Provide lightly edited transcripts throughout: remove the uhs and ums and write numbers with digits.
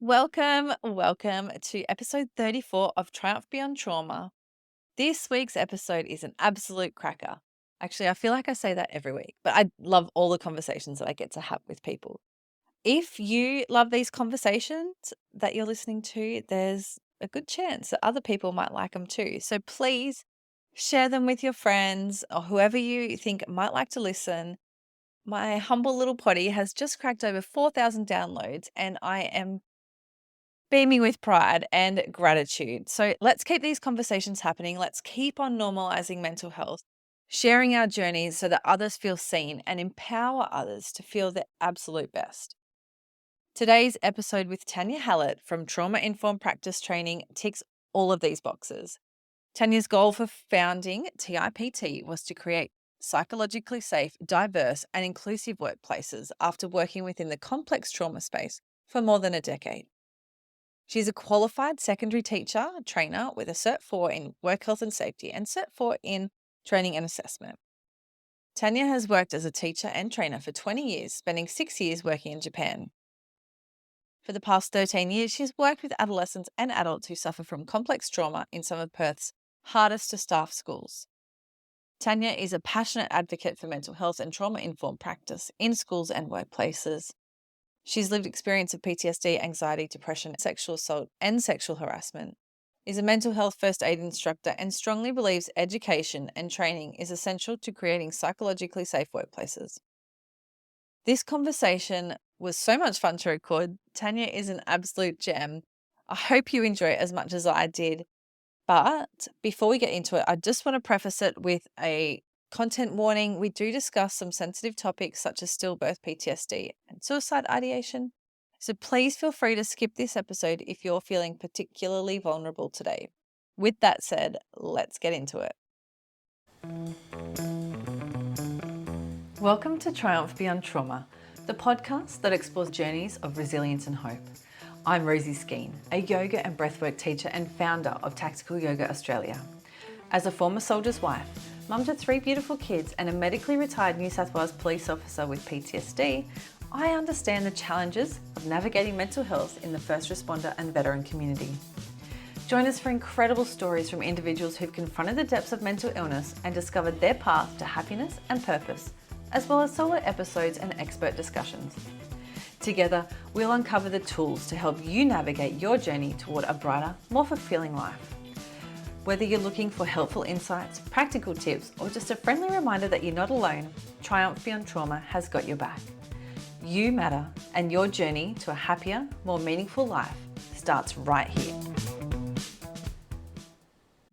Welcome to episode 34 of Triumph Beyond Trauma. This week's episode is an absolute cracker. Actually, I feel like I say that every week, but I love all the conversations that I get to have with people. If you love these conversations that you're listening to, there's a good chance that other people might like them too. So please share them with your friends or whoever you think might like to listen. My humble little potty has just cracked over 4,000 downloads, and I am beaming with pride and gratitude. So let's keep these conversations happening. Let's keep on normalizing mental health, sharing our journeys so that others feel seen and empower others to feel their absolute best. Today's episode with Tanya Hallett from Trauma Informed Practice Training ticks all of these boxes. Tanya's goal for founding TIPT was to create psychologically safe, diverse, and inclusive workplaces after working within the complex trauma space for more than a decade. She's a qualified secondary teacher, trainer with a Cert 4 in work health and safety and Cert 4 in training and assessment. Tanya has worked as a teacher and trainer for 20 years, spending 6 years working in Japan. For the past 13 years, she's worked with adolescents and adults who suffer from complex trauma in some of Perth's hardest to staff schools. Tanya is a passionate advocate for mental health and trauma-informed practice in schools and workplaces. She's lived experience of PTSD, anxiety, depression, sexual assault, and sexual harassment, is a mental health first aid instructor, and strongly believes education and training is essential to creating psychologically safe workplaces. This conversation was so much fun to record. Tanya is an absolute gem. I hope you enjoy it as much as I did. But before we get into it, I just want to preface it with a content warning. We do discuss some sensitive topics such as stillbirth PTSD and suicide ideation. So please feel free to skip this episode if you're feeling particularly vulnerable today. With that said, let's get into it. Welcome to Triumph Beyond Trauma, the podcast that explores journeys of resilience and hope. I'm Rosie, a yoga and breathwork teacher and founder of Tactical Yoga Australia. As a former soldier's wife, mum to 3 beautiful kids, and a medically retired New South Wales police officer with PTSD, I understand the challenges of navigating mental health in the first responder and veteran community. Join us for incredible stories from individuals who've confronted the depths of mental illness and discovered their path to happiness and purpose, as well as solo episodes and expert discussions. Together, we'll uncover the tools to help you navigate your journey toward a brighter, more fulfilling life. Whether you're looking for helpful insights, practical tips, or just a friendly reminder that you're not alone, Triumph Beyond Trauma has got your back. You matter, and your journey to a happier, more meaningful life starts right here.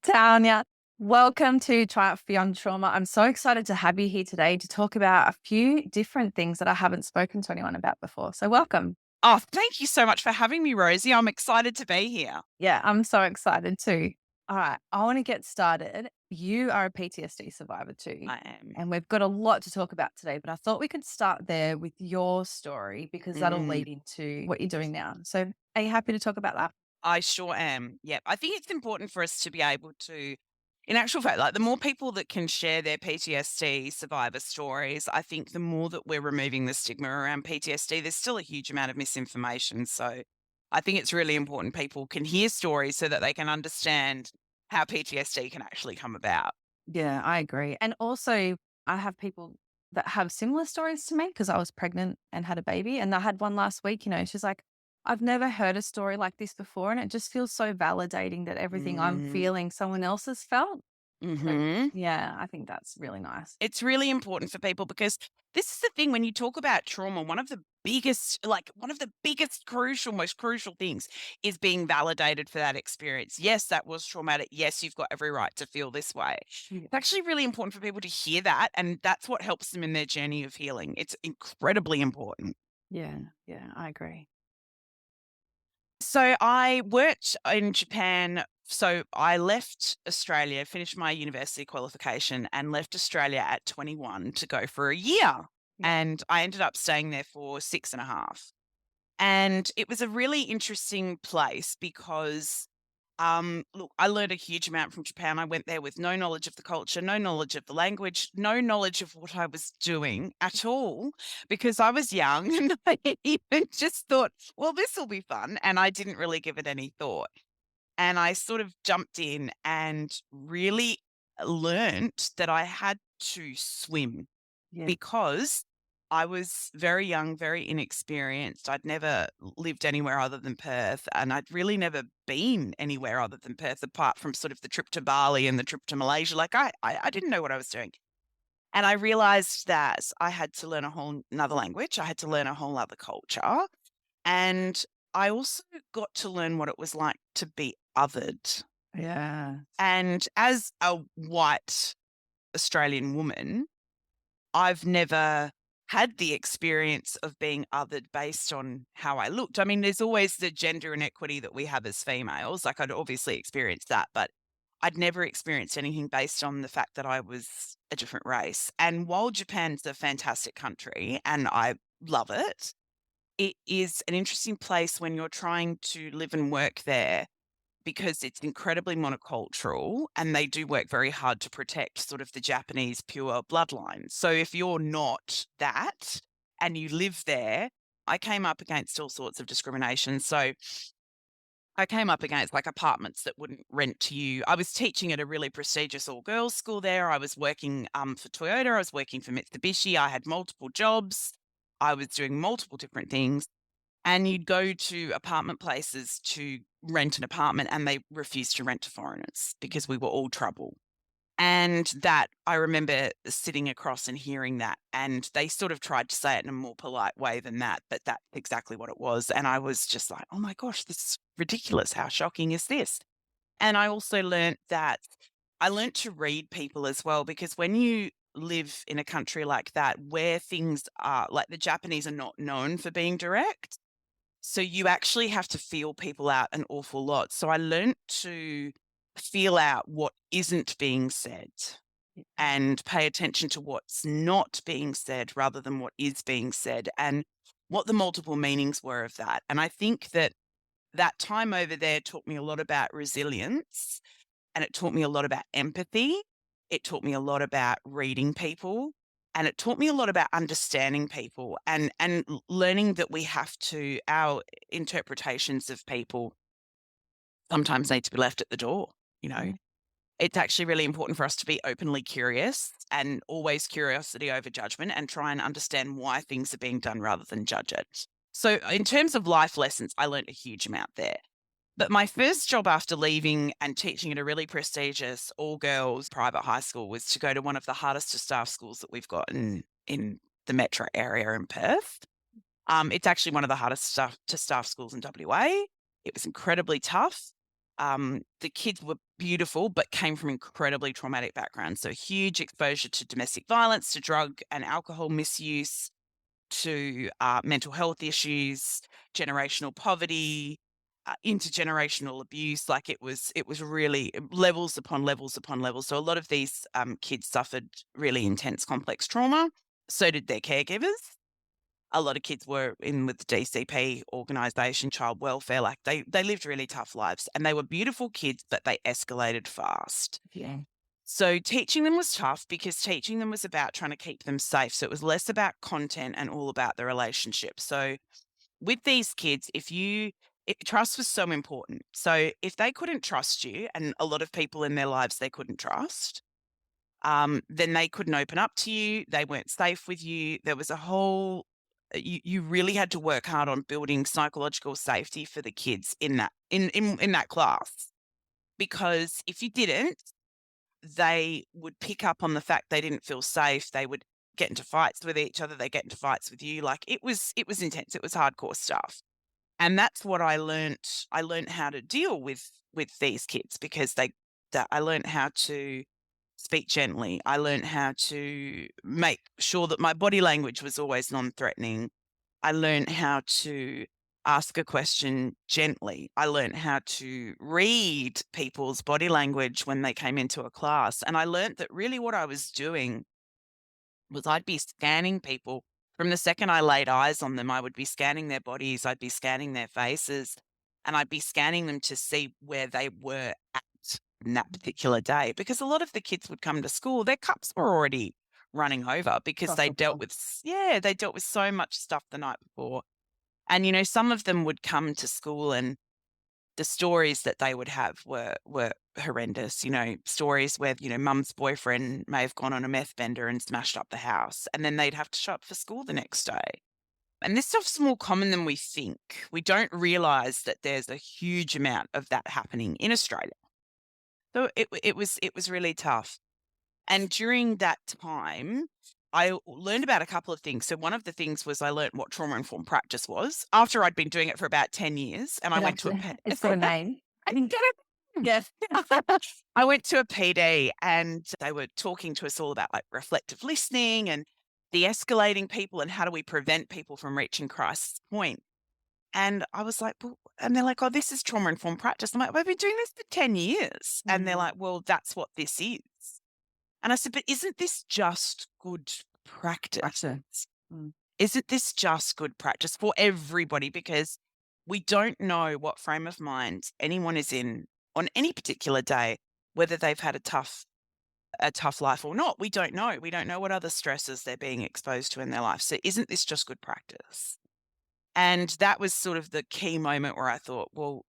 Tanya, welcome to Triumph Beyond Trauma. I'm so excited to have you here today to talk about a few different things that I haven't spoken to anyone about before. So welcome. Oh, thank you so much for having me, Rosie. I'm excited to be here. Yeah, I'm so excited too. All right, I want to get started. You are a PTSD survivor too. I am. And we've got a lot to talk about today, but I thought we could start there with your story because that'll lead into what you're doing now. So are you happy to talk about that? I sure am. Yep. I think it's important for us to be able to, in actual fact, like the more people that can share their PTSD survivor stories, I think the more that we're removing the stigma around PTSD. There's still a huge amount of misinformation. So I think it's really important people can hear stories so that they can understand how PTSD can actually come about. Yeah, I agree. And also, I have people that have similar stories to me because I was pregnant and had a baby. And I had one last week, she's like, I've never heard a story like this before. And it just feels so validating that everything I'm feeling, someone else has felt. So, Mm-hmm. yeah, I think that's really nice. It's really important for people because this is the thing when you talk about trauma, one of the biggest crucial, most crucial things is being validated for that experience. Yes, that was traumatic. Yes, you've got every right to feel this way. Yeah. It's actually really important for people to hear that. And that's what helps them in their journey of healing. It's incredibly important. Yeah, I agree. So I worked in Japan. So I left Australia, finished my university qualification, and left Australia at 21 to go for a year. Yeah. And I ended up staying there for 6.5. And it was a really interesting place because Look, I learned a huge amount from Japan. I went there with no knowledge of the culture, no knowledge of the language, no knowledge of what I was doing at all because I was young and I even just thought, well, this will be fun. And I didn't really give it any thought. And I sort of jumped in and really learnt that I had to swim Yeah. because I was very young, very inexperienced. I'd never lived anywhere other than Perth, and I'd really never been anywhere other than Perth, apart from sort of the trip to Bali and the trip to Malaysia. Like I didn't know what I was doing, and I realised that I had to learn a whole another language. I had to learn a whole other culture, and I also got to learn what it was like to be othered. Yeah. And as a white Australian woman, I've never had the experience of being othered based on how I looked. I mean, there's always the gender inequity that we have as females. Like, I'd obviously experienced that, but I'd never experienced anything based on the fact that I was a different race. And while Japan's a fantastic country and I love it, it is an interesting place when you're trying to live and work there because it's incredibly monocultural and they do work very hard to protect sort of the Japanese pure bloodline. So if you're not that and you live there, I came up against all sorts of discrimination. So I came up against like apartments that wouldn't rent to you. I was teaching at a really prestigious all girls school there. I was working for Toyota. I was working for Mitsubishi. I had multiple jobs. I was doing multiple different things. And you'd go to apartment places to rent an apartment and they refused to rent to foreigners because we were all trouble. And that I remember sitting across and hearing that, and they sort of tried to say it in a more polite way than that, but that's exactly what it was. And I was just like, oh my gosh, this is ridiculous. How shocking is this? And I also learnt that I learnt to read people as well, because when you live in a country like that, where things are like the Japanese are not known for being direct, so you actually have to feel people out an awful lot. So I learnt to feel out what isn't being said Yeah. and pay attention to what's not being said rather than what is being said and what the multiple meanings were of that. And I think that that time over there taught me a lot about resilience and it taught me a lot about empathy. It taught me a lot about reading people, and it taught me a lot about understanding people and learning that we have to our interpretations of people sometimes need to be left at the door, you know? Yeah. It's actually really important for us to be openly curious and always curiosity over judgment and try and understand why things are being done rather than judge it. So in terms of life lessons, I learned a huge amount there. But my first job after leaving and teaching at a really prestigious all-girls private high school was to go to one of the hardest to staff schools that we've got in the metro area in Perth. It's actually one of the hardest to staff schools in WA. It was incredibly tough. The kids were beautiful, but came from incredibly traumatic backgrounds. So huge exposure to domestic violence, to drug and alcohol misuse, to mental health issues, generational poverty, intergenerational abuse. Like it was really levels upon levels upon levels. So a lot of these kids suffered really intense, complex trauma. So did their caregivers. A lot of kids were in with the DCP organisation, child welfare. Like they lived really tough lives, and they were beautiful kids, but they escalated fast. Yeah. So teaching them was tough because teaching them was about trying to keep them safe. So it was less about content and all about the relationship. So with these kids, trust was so important. So if they couldn't trust you, and a lot of people in their lives they couldn't trust, then they couldn't open up to you. They weren't safe with you. There was a whole you really had to work hard on building psychological safety for the kids in in that class, because if you didn't, they would pick up on the fact they didn't feel safe. They would get into fights with each other. They get into fights with you. Like it was intense. It was hardcore stuff. And that's what I learnt. I learnt how to deal with these kids because that I learnt how to speak gently. I learnt how to make sure that my body language was always non-threatening. I learned how to ask a question gently. I learned how to read people's body language when they came into a class. And I learned that really what I was doing was I'd be scanning people from the second I laid eyes on them. I would be scanning their bodies, I'd be scanning their faces. and I'd be scanning them to see where they were at in that particular day, because a lot of the kids would come to school, their cups were already running over because they Chock dealt with they dealt with so much stuff the night before. And, some of them would come to school and the stories that they would have were horrendous, stories where, mum's boyfriend may have gone on a meth bender and smashed up the house, and then they'd have to show up for school the next day. And this stuff's more common than we think. We don't realize that there's a huge amount of that happening in Australia. So it was really tough. And during that time, I learned about a couple of things. So one of the things was I learned what trauma-informed practice was after I'd been doing it for about 10 years, and I It went to a actually it's got a name. I didn't get it. Yes. I went to a PD and they were talking to us all about like reflective listening and de-escalating people and how do we prevent people from reaching crisis point. And I was like, well, and they're like, oh, this is trauma-informed practice. I'm like, well, I've been doing this for 10 years. And they're Mm. like, well, that's what this is. And I said, but isn't this just good practice? Gotcha. Mm. Isn't this just good practice for everybody? Because we don't know what frame of mind anyone is in on any particular day, whether they've had a tough life or not. We don't know. We don't know what other stresses they're being exposed to in their life. So isn't this just good practice? And that was sort of the key moment where I thought, well,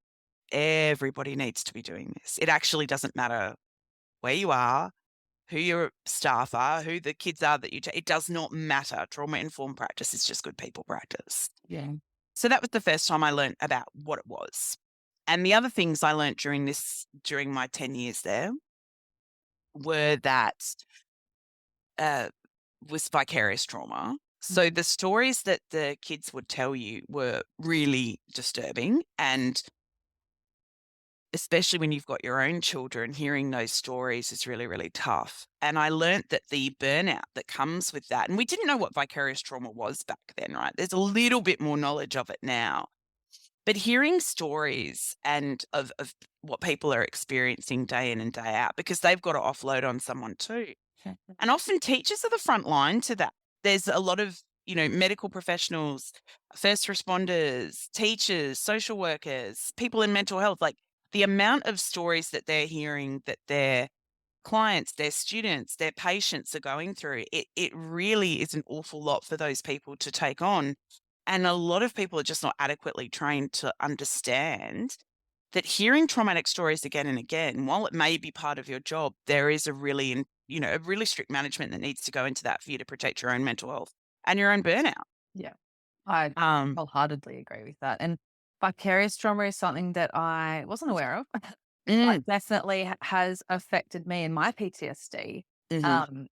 everybody needs to be doing this. It actually doesn't matter where you are, who your staff are, who the kids are that it does not matter. Trauma-informed practice is just good people practice. Yeah. So that was the first time I learned about what it was. And the other things I learned during my 10 years there were that was vicarious trauma. So the stories that the kids would tell you were really disturbing, and especially when you've got your own children, hearing those stories is really, really tough. And I learnt that the burnout that comes with that, and we didn't know what vicarious trauma was back then, right? There's a little bit more knowledge of it now. But hearing stories and of what people are experiencing day in and day out, because they've got to offload on someone too. And often teachers are the front line to that. There's a lot of, medical professionals, first responders, teachers, social workers, people in mental health, like the amount of stories that they're hearing that their clients, their students, their patients are going through, it really is an awful lot for those people to take on. And a lot of people are just not adequately trained to understand that hearing traumatic stories again and again, while it may be part of your job, there is a really strict management that needs to go into that for you to protect your own mental health and your own burnout. Yeah. I Um, wholeheartedly agree with that. And vicarious trauma is something that I wasn't aware of, mm, but definitely has affected me in my PTSD. mhm, Um,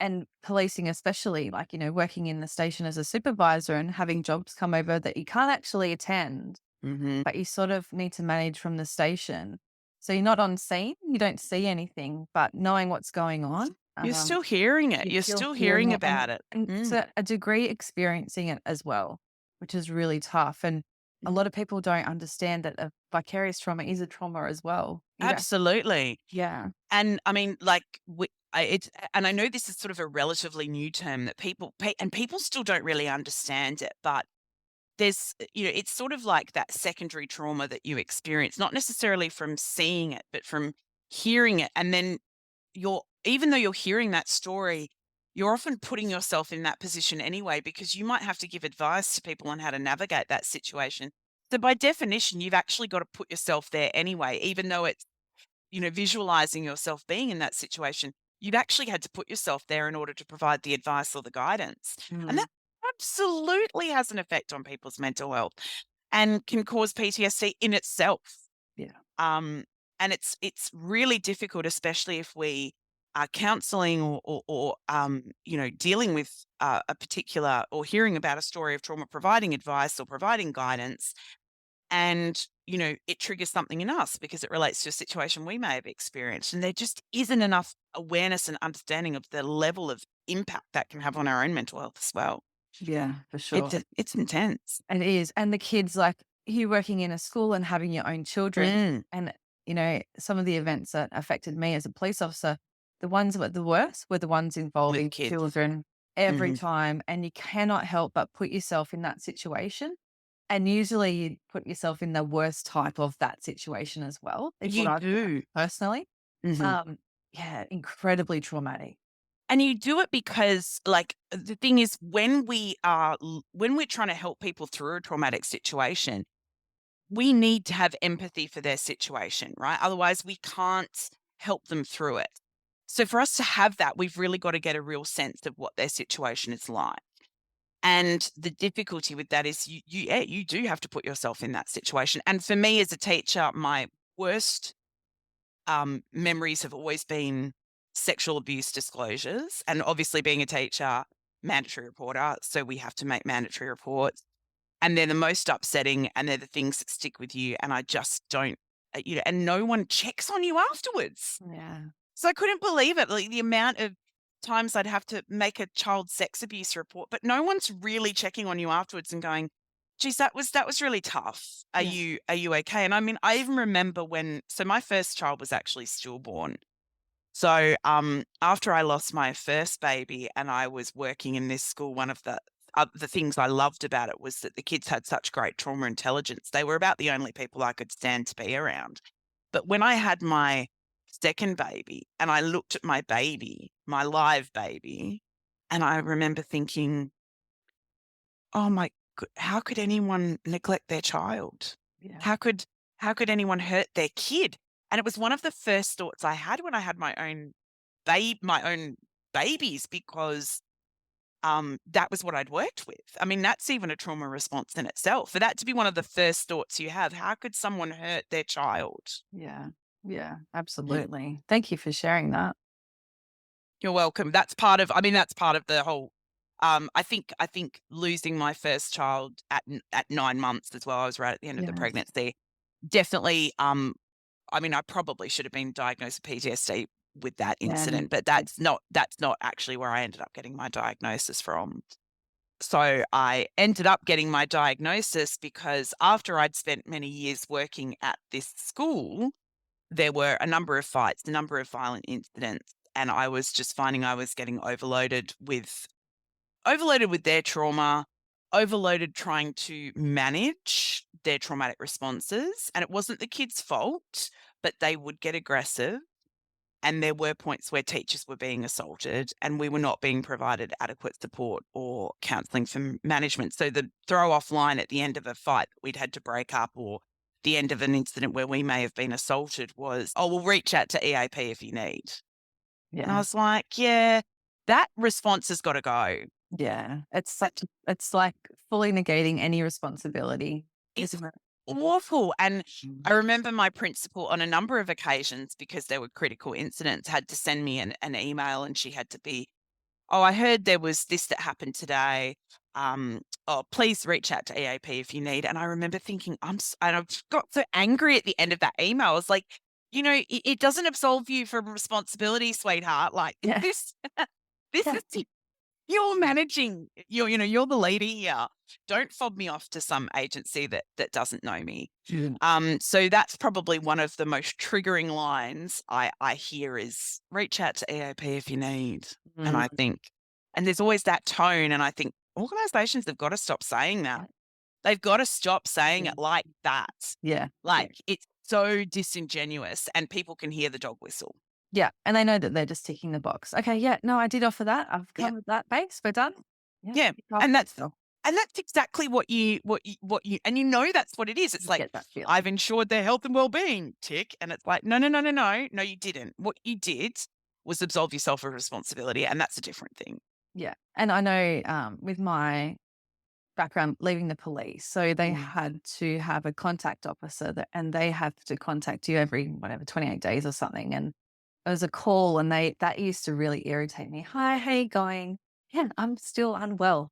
and policing, especially, like, working in the station as a supervisor and having jobs come over that you can't actually attend, mhm. but you sort of need to manage from the station. So you're not on scene, you don't see anything, but knowing what's going on, You're still hearing it. you're You're still still hearing hearing it, about it. and Mm, to a degree experiencing it as well, which is really tough. And a mhm. lot of people don't understand that a vicarious trauma is a trauma as well. Absolutely. Yeah. And I mean, like, and I know this is sort of a relatively new term that people still don't really understand it, but it's sort of like that secondary trauma that you experience, not necessarily from seeing it, but from hearing it. And then even though you're hearing that story, you're often putting yourself in that position anyway, because you might have to give advice to people on how to navigate that situation. So by definition, you've actually got to put yourself there anyway, even though it's, visualizing yourself being in that situation, you've actually had to put yourself there in order to provide the advice or the guidance. And Mm, that absolutely has an effect on people's mental health and can cause PTSD in itself. yeah. Um, and it's really difficult, especially if we are counseling or dealing with a particular or hearing about a story of trauma, providing advice or providing guidance, and it triggers something in us because it relates to a situation we may have experienced, and there just isn't enough awareness and understanding of the level of impact that can have on our own mental health as well. Yeah, for It's sure. it's intense. It is. And the kids, like you working in a school and having your own children, Mm, and, some of the events that affected me as a police officer, the ones that were the worst were the ones with involving kids. children every Hmm. time. And you cannot help but put yourself in that situation. And usually you put yourself in the worst type of that situation as well, is what You I've found do. personally. Mhm. Um, yeah, incredibly traumatic. And you do it because, like, the thing is when we're trying to help people through a traumatic situation, we need to have empathy for their situation, right? Otherwise, we can't help them through it. So for us to have that, we've really got to get a real sense of what their situation is like. And the difficulty with that is you do have to put yourself in that situation. And for me as a teacher, my worst memories have always been sexual abuse disclosures. And obviously, being a teacher, mandatory reporter, so we have to make mandatory reports. And they're the most upsetting, and they're the things that stick with you. And I just don't, and no one checks on you afterwards. Yeah. So I couldn't believe it, like the amount of times I'd have to make a child sex abuse report, but no one's really checking on you afterwards and going, "Geez, that was really tough. Are Yeah. you okay?" And I mean, I even remember so my first child was actually stillborn. So, after I lost my first baby and I was working in this school, one of the things I loved about it was that the kids had such great trauma intelligence. They were about the only people I could stand to be around. But when I had my second baby and I looked at my baby, my live baby, and I remember thinking, "Oh my how could anyone neglect their child? Yeah. How could how could anyone hurt their kid?" And it was one of the first thoughts I had when I had my own babies because, that was what I'd worked with. I mean, that's even a trauma response in itself. For that to be one of the first thoughts you have, how could someone hurt their child? Yeah. Yeah. Absolutely. Thank you for sharing that. You're welcome. That's part of the whole I think losing my first child at 9 months as well, I was right at the end of the Yes. pregnancy, definitely, I mean, I probably should have been diagnosed with PTSD with that Yeah. incident, but that's not actually where I ended up getting my diagnosis from. So I ended up getting my diagnosis because after I'd spent many years working at this school, there were a number of fights, a number of violent incidents, and I was just finding I was getting overloaded with their trauma, overloaded trying to manage their traumatic responses, and it wasn't the kids' fault, but they would get aggressive, and there were points where teachers were being assaulted, and we were not being provided adequate support or counselling from management. So the throw-off line at the end of a fight that we'd had to break up or the end of an incident where we may have been assaulted was, "Oh, we'll reach out to EAP if you need." And I Yeah. was like, "Yeah, that response has gotta go." Yeah. It's like fully negating any responsibility, It's isn't it? awful, and Mm. I remember my principal on a number of occasions, because there were critical incidents, had to send me an email, and she had to be, "Oh, I heard there was this that happened today. Oh, please reach out to EAP if you need." And I remember thinking, and I just got so angry at the end of that email. I was like, it doesn't absolve you from responsibility, sweetheart. Like Yeah. this Yeah. is you're managing. You're the leader here. Don't fob me off to some agency that doesn't know me. Mm. So that's probably one of the most triggering lines I hear is reach out to EAP if you need. And I Mm. think, and there's always that tone, and I think organizations have got to stop saying that. Yeah. They've got to stop saying Yeah. it like that. Yeah. Yeah. Like it's so disingenuous, and people can hear the dog whistle. Yeah, and they know that they're just ticking the box. Okay, yeah, no, I did offer that. I've Yeah. covered that base. We're done. Yeah, Yeah. tick off. And that's So and that's exactly what you and that's what it is. It's you like, get that "I've feeling. ensured their health and well-being," tick, and it's like, "No, no, no, no, no. No, you didn't. What you did was absolve yourself of responsibility, and that's a different thing." Yeah, and I know with my background leaving the police, so they Mm. had to have a contact officer that, and they have to contact you every whatever 28 days or something. And it was a call, and that used to really irritate me. Hi, how you going? Yeah, I'm still unwell.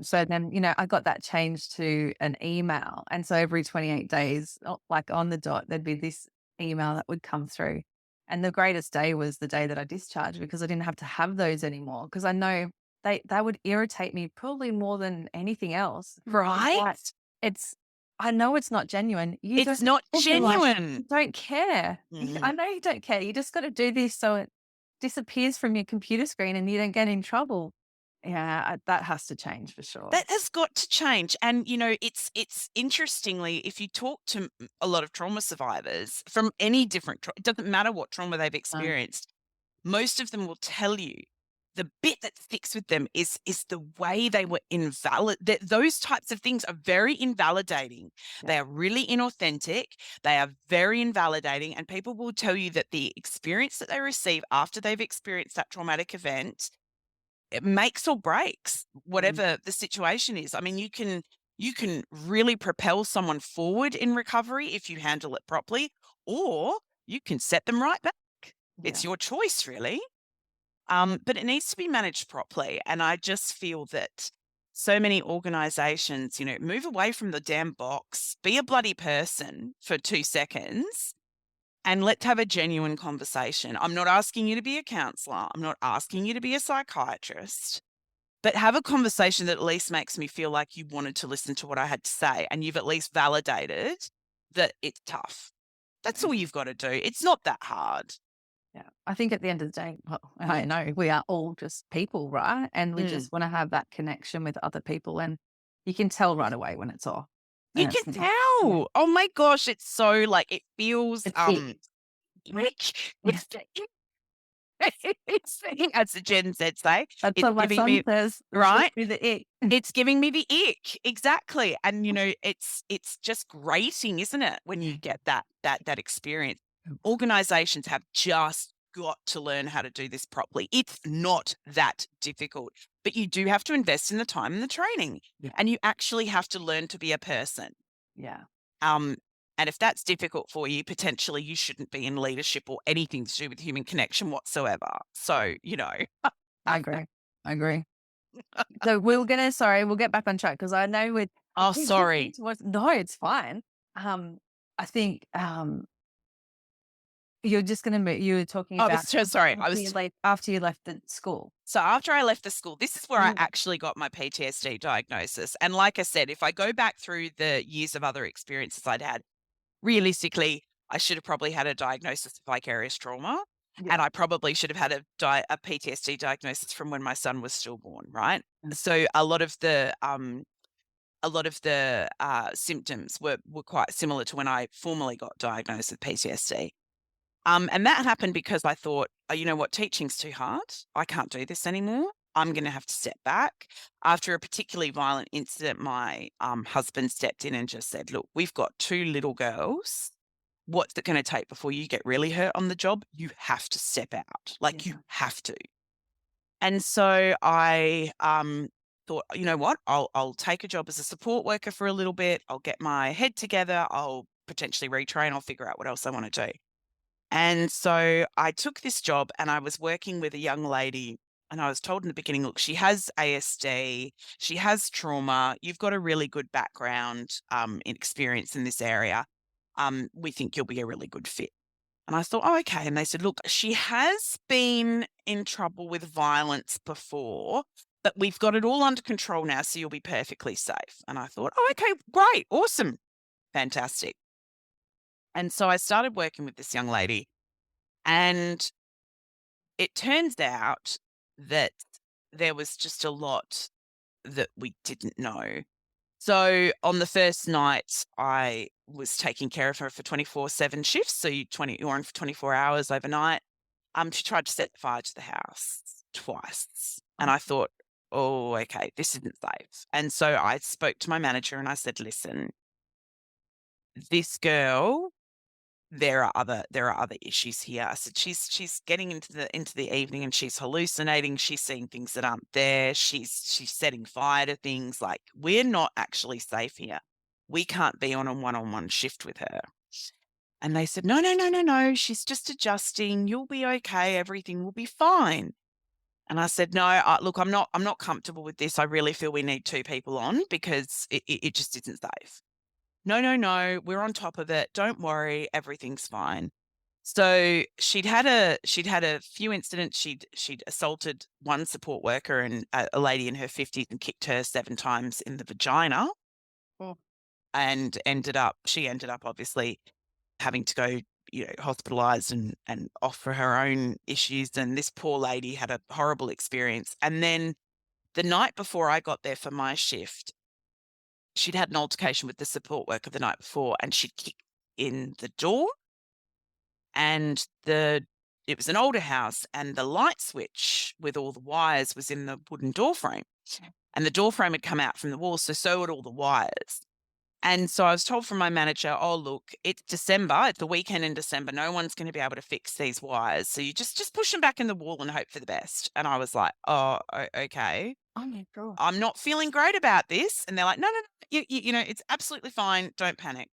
So then, I got that changed to an email. And so every 28 days, like on the dot, there'd be this email that would come through. And the greatest day was the day that I discharged, because I didn't have to have those anymore. Because I know they would irritate me probably more than anything else. It's like, Right? it's I know it's not genuine. You It's don't not feel like genuine. you don't care. I Mhm. know you don't care. You just gotta do this so it disappears from your computer screen and you don't get in trouble. Yeah, that has to change for sure. That has got to change. And, it's interestingly, if you talk to a lot of trauma survivors from any different it doesn't matter what trauma they've No. experienced, most of them will tell you the bit that sticks with them is the way they were invalid. That those types of things are very invalidating. Yeah. They are really inauthentic. They are very invalidating. And people will tell you that the experience that they receive after they've experienced that traumatic event, it makes or breaks Mm. whatever the situation is. I mean, you can really propel someone forward in recovery if you handle it properly, or you can set them right back. Yeah. It's your choice, really. But it needs to be managed properly. And I just feel that so many organizations, move away from the damn box, be a bloody person for 2 seconds, and let's have a genuine conversation. I'm not asking you to be a counselor. I'm not asking you to be a psychiatrist, but have a conversation that at least makes me feel like you wanted to listen to what I had to say and you've at least validated that it's tough. That's all you've got to do. It's not that hard. Yeah. I think at the end of the day, well, I know we are all just people, right? And we Mm. just want to have that connection with other people. And you can tell right away when it's off. You And can it's not. Yeah. tell. Oh my gosh, it's so like it feels It's it. rich. Yeah. It's as the Jen said say, That's it's what my giving son me says. It's right. literally the it. It's giving me the ick. Exactly. And it's just grating, isn't it, when you get that experience. Organizations have just got to learn how to do this properly. It's not that difficult, but you do have to invest in the time and the training. Yeah. And you actually have to learn to be a person. Yeah. Um, and if that's difficult for you, potentially you shouldn't be in leadership or anything to do with human connection whatsoever. So, I agree. I agree. So we'll get back on track because I know we're oh, keep shifting sorry. towards no, it's fine. I think you're just gonna move you were talking I was about so sorry. after you left the school. So after I left the school, this is where I Mm. actually got my PTSD diagnosis. And like I said, if I go back through the years of other experiences I'd had, realistically, I should have probably had a diagnosis of vicarious trauma. Yeah. And I probably should have had a PTSD diagnosis from when my son was stillborn, right? Mm. So a lot of the symptoms were quite similar to when I formally got diagnosed with PTSD. And that happened because I thought, oh, you know what, teaching's too hard. I can't do this anymore. I'm going to have to step back. After a particularly violent incident, my husband stepped in and just said, look, we've got 2 little girls. What's it going to take before you get really hurt on the job? You have to step out. Like, Yeah. you have to. And so I thought, you know what, I'll take a job as a support worker for a little bit. I'll get my head together. I'll potentially retrain. I'll figure out what else I want to do. And so I took this job and I was working with a young lady and I was told in the beginning, look, she has ASD, she has trauma, you've got a really good background in experience in this area. We think you'll be a really good fit. And I thought, oh, okay. And they said, look, she has been in trouble with violence before, but we've got it all under control now, so you'll be perfectly safe. And I thought, oh, okay, great, awesome, fantastic. And so I started working with this young lady, and it turns out that there was just a lot that we didn't know. So on the first night, I was taking care of her for 24/7 shifts. So you're on for 24 hours overnight. She tried to set fire to the house twice. And I thought, oh, okay, this isn't safe. And so I spoke to my manager and I said, listen, this girl, there are other issues here. I said, she's getting into the evening and she's hallucinating. She's seeing things that aren't there. She's setting fire to things. Like, we're not actually safe here. We can't be on a one-on-one shift with her. And they said, no, no, no, no, no. She's just adjusting. You'll be okay. Everything will be fine. And I said, no, look, I'm not comfortable with this. I really feel we need 2 people on because it just isn't safe. No, no, no, we're on top of it. Don't worry, everything's fine. So she'd had a few incidents. She'd assaulted one support worker and a lady in her 50s and kicked her 7 times in the vagina, Oh. and she ended up obviously having to go, hospitalized and off for her own issues. And this poor lady had a horrible experience. And then the night before I got there for my shift, she'd had an altercation with the support worker the night before, and she'd kicked in the door, and it was an older house, and the light switch with all the wires was in the wooden door frame, and the door frame had come out from the wall, so had all the wires. And so I was told from my manager, "Oh, look, it's December. It's the weekend in December. No one's going to be able to fix these wires. So you just push them back in the wall and hope for the best." And I was like, "Oh, okay. Oh my god. I'm not feeling great about this." And they're like, "No, no, no. You know, it's absolutely fine. Don't panic."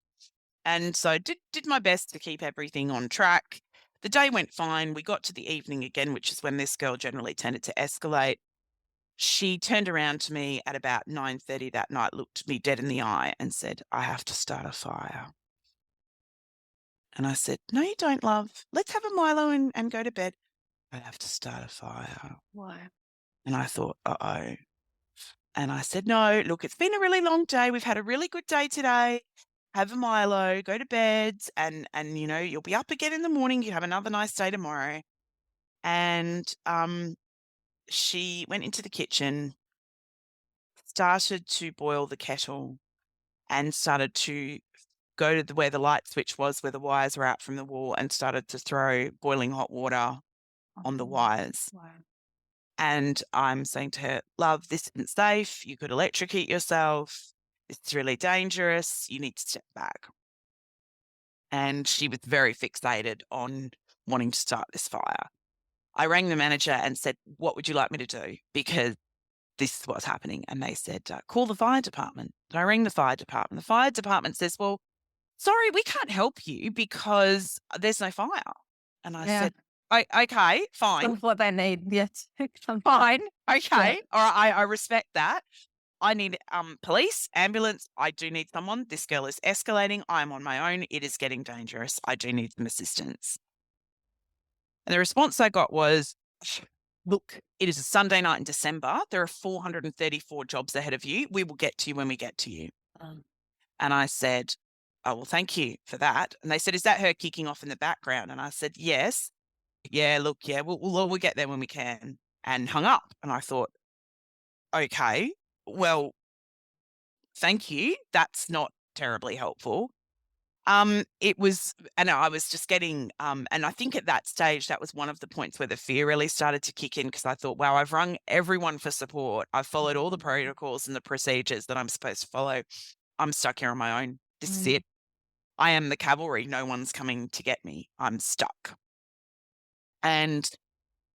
And so did my best to keep everything on track. The day went fine. We got to the evening again, which is when this girl generally tended to escalate. She turned around to me at about 9:30 that night, looked me dead in the eye and said, "I have to start a fire." And I said, "No, you don't, love. Let's have a Milo and go to bed." "I have to start a fire." Why? And I thought, uh-oh. And I said, "No, look, it's been a really long day. We've had a really good day today. Have a Milo, go to bed, and you know, you'll be up again in the morning. You have another nice day tomorrow." And she went into the kitchen, started to boil the kettle, and started to go to where the light switch was, where the wires were out from the wall, and started to throw boiling hot water on the Oh, wires. wow. And I'm saying to her, "Love, this isn't safe. You could electrocute yourself. It's really dangerous. You need to step back." And she was very fixated on wanting to start this fire. I rang the manager and said, "What would you like me to do? Because this is what's happening." And they said, "Call the fire department." And I rang the fire department. The fire department says, "Well, sorry, we can't help you because there's no fire." And I Yeah. said, Okay, fine, Sort of what they need. Yes. fine, Yeah. okay. All right, I respect that. I need police, ambulance. I do need someone. This girl is escalating. I'm on my own. It is getting dangerous. I do need some assistance." And the response I got was, "Look, it is a Sunday night in December. There are 434 jobs ahead of you. We will get to you when we get to you." Um, And I said, "Oh, well, thank you for that." And they said, "Is that her kicking off in the background?" And I said, "Yes." "Yeah, look, yeah, we'll get there when we can," and hung up. And I thought, "Okay, well, thank you. That's not terribly helpful." It was, and I was just getting, and I think at that stage, that was one of the points where the fear really started to kick in, because I thought, wow, I've rung everyone for support. I've followed all the protocols and the procedures that I'm supposed to follow. I'm stuck here on my own. This is mm, it. I am the cavalry. No one's coming to get me. I'm stuck. And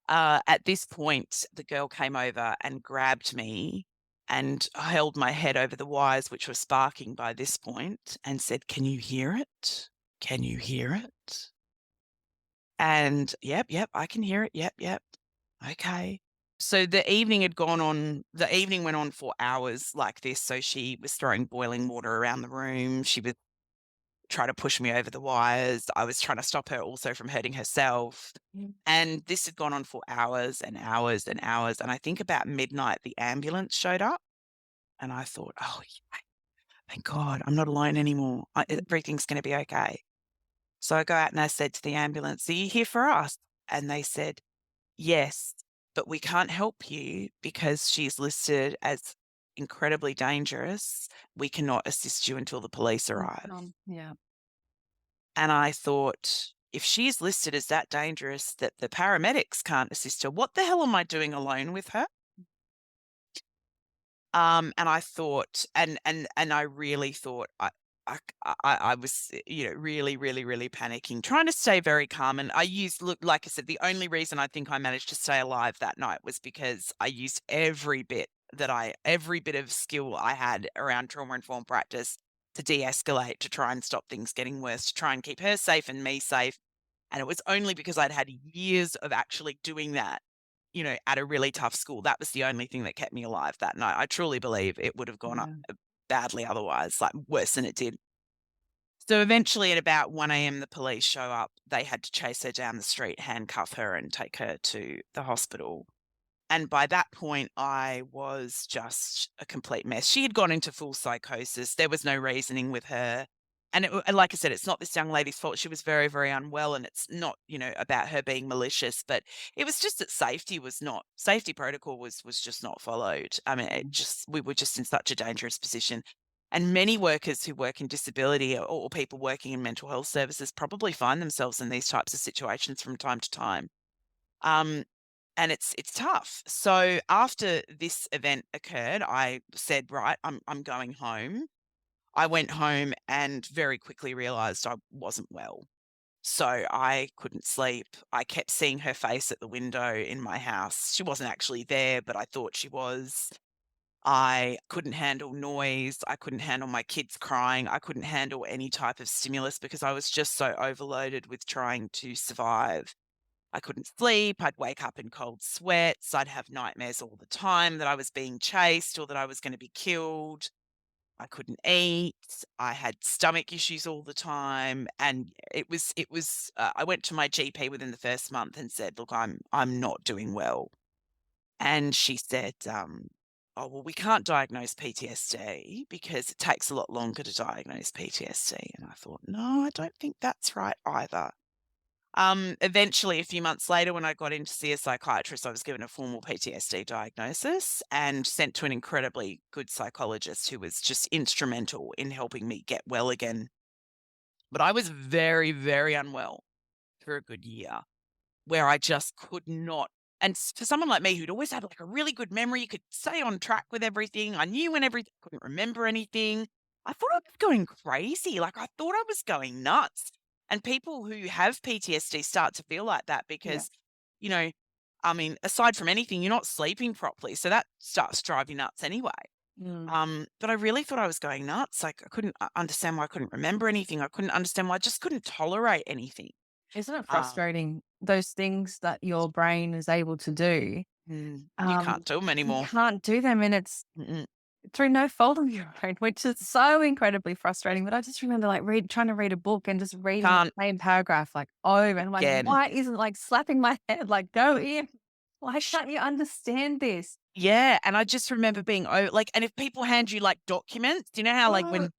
at this point, the girl came over and grabbed me and held my head over the wires, which were sparking by this point, and said, "Can you hear it? Can you hear it?" And yep, yep, I can hear it. Yep, yep. Okay. So the evening went on for hours like this. So she was throwing boiling water around the room. She was trying to push me over the wires. I was trying to stop her also from hurting herself. mm, And this had gone on for hours and hours and hours. And I think about midnight, the ambulance showed up. And I thought, "Oh, yeah, thank God, I'm not alone anymore. Everything's going to be okay." So I go out and I said to the ambulance, "Are you here for us?" And they said, "Yes, but we can't help you because she's listed as incredibly dangerous. We cannot assist you until the police arrive." yeah. And I thought, if she's listed as that dangerous that the paramedics can't assist her, what the hell am I doing alone with her? And I thought, and I really thought, I was, you know, really, really, really panicking, trying to stay very calm. And I used, look, like I said, the only reason I think I managed to stay alive that night was because I used every bit of skill I had around trauma informed practice to de-escalate, to try and stop things getting worse, to try and keep her safe and me safe. And it was only because I'd had years of actually doing that, you know, at a really tough school. That was the only thing that kept me alive that night. I truly believe it would have gone up Yeah. badly otherwise, like worse than it did. So eventually at about 1 a.m., the police show up. They had to chase her down the street, handcuff her, and take her to the hospital. And by that point, I was just a complete mess. She had gone into full psychosis. There was no reasoning with her. And like I said, it's not this young lady's fault. She was very, very unwell, and it's not, about her being malicious, but it was just that safety protocol was just not followed. I mean, we were just in such a dangerous position. And many workers who work in disability or people working in mental health services probably find themselves in these types of situations from time to time. Um, and it's tough. So after this event occurred, I said, right, I'm going home. I went home and very quickly realized I wasn't well. So I couldn't sleep. I kept seeing her face at the window in my house. She wasn't actually there, but I thought she was. I couldn't handle noise. I couldn't handle my kids crying. I couldn't handle any type of stimulus because I was just so overloaded with trying to survive. I couldn't sleep. I'd wake up in cold sweats. I'd have nightmares all the time that I was being chased or that I was going to be killed. I couldn't eat. I had stomach issues all the time, and I went to my GP within the first month and said, "Look, I'm not doing well." And she said, "Oh, well, we can't diagnose PTSD because it takes a lot longer to diagnose PTSD." And I thought, "No, I don't think that's right either." Eventually, a few months later, when I got in to see a psychiatrist, I was given a formal PTSD diagnosis and sent to an incredibly good psychologist who was just instrumental in helping me get well again. But I was very, very unwell for a good year where I just could not. And for someone like me who'd always had like a really good memory, you could stay on track with everything. I knew when everything, couldn't remember anything. I thought I was going crazy. Like I thought I was going nuts. And people who have PTSD start to feel like that Yeah. because, you know, I mean, aside from anything, you're not sleeping properly. So that starts to drive you nuts anyway. Mm. But I really thought I was going nuts. Like I couldn't understand why I couldn't remember anything. I couldn't understand why I just couldn't tolerate anything. Isn't it Um, frustrating, those things that your brain is able to do, you can't do them you anymore. can't do them, and it's Mm-mm. through no fault of your own, which is so incredibly frustrating. But I just remember like trying to read a book and just reading the Can't same paragraph like over, and I'm like, again. why isn't like slapping my head like go in? Why can't you understand this? Yeah, and I just remember being like, and if people hand you like documents, you know how like Oh, when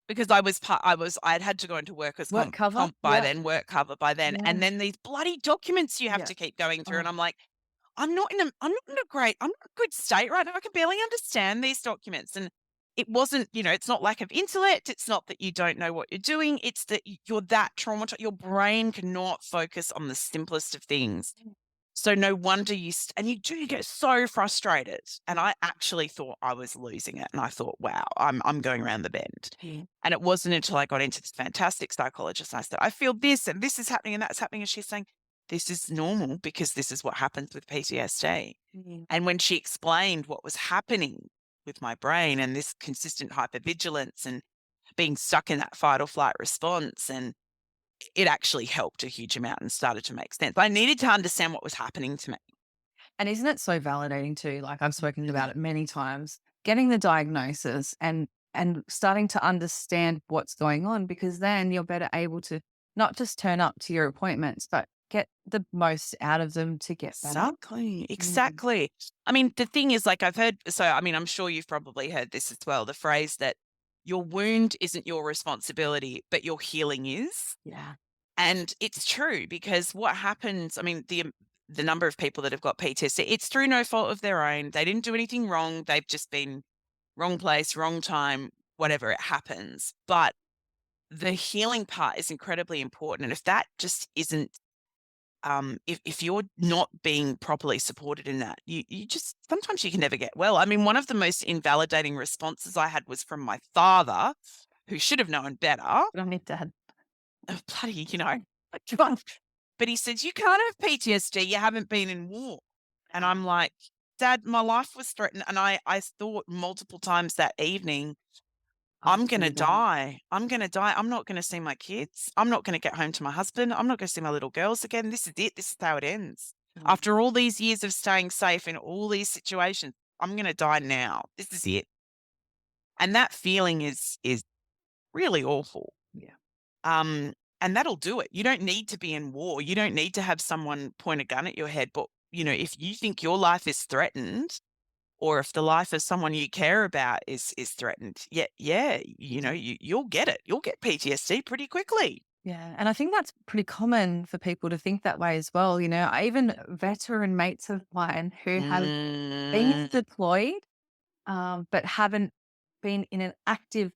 because I had to go into workers work cover, comp by yeah, then, work cover by then, yeah, and then these bloody documents you have yeah. to keep going through, and Oh, I'm like, I'm not in a good state right now. I can barely understand these documents. And it wasn't, it's not lack of intellect. It's not that you don't know what you're doing. It's that you're that traumatized. Your brain cannot focus on the simplest of things. So no wonder and you do get so frustrated. And I actually thought I was losing it. And I thought, wow, I'm going around the bend. yeah. And it wasn't until I got into this fantastic psychologist and I said, I feel this and this is happening and that's happening. And she's saying, this is normal because this is what happens with PTSD. Mm. And when she explained what was happening with my brain and this consistent hypervigilance and being stuck in that fight or flight response, and it actually helped a huge amount and started to make sense. I needed to understand what was happening to me. And isn't it so validating too? Like I've spoken about Mm. it many times, getting the diagnosis and starting to understand what's going on, because then you're better able to not just turn up to your appointments, but get the most out of them to get better. Exactly, Mm. exactly. I mean, the thing is, like, I mean, I'm sure you've probably heard this as well, the phrase that your wound isn't your responsibility, but your healing is. Yeah. And it's true because what happens, I mean, the number of people that have got PTSD, it's through no fault of their own. They didn't do anything wrong. They've just been wrong place, wrong time, whatever, it happens. But the healing part is incredibly important. And if that just isn't, if you're not being properly supported in that, you just sometimes you can never get well. I mean, one of the most invalidating responses I had was from my father, who should have known better. But I need dad. Bloody, like, but he says, "You can't have PTSD, you haven't been in war." And I'm like, "Dad, my life was threatened." And I thought multiple times that evening, I'm "I'm gonna too done. die. I'm gonna die. I'm not gonna see my kids. I'm not gonna get home to my husband. I'm not gonna see my little girls again. This is it. This is how it ends. Mm. After all these years of staying safe in all these situations, I'm gonna die now. This is it." And that feeling is really awful. Yeah. Um, and that'll do it. You don't need to be in war. You don't need to have someone point a gun at your head. But, if you think your life is threatened or if the life of someone you care about is threatened, you'll get it. You'll get PTSD pretty quickly. Yeah, and I think that's pretty common for people to think that way as well. I even veteran mates of mine who have been Mm, deployed, but haven't been in an active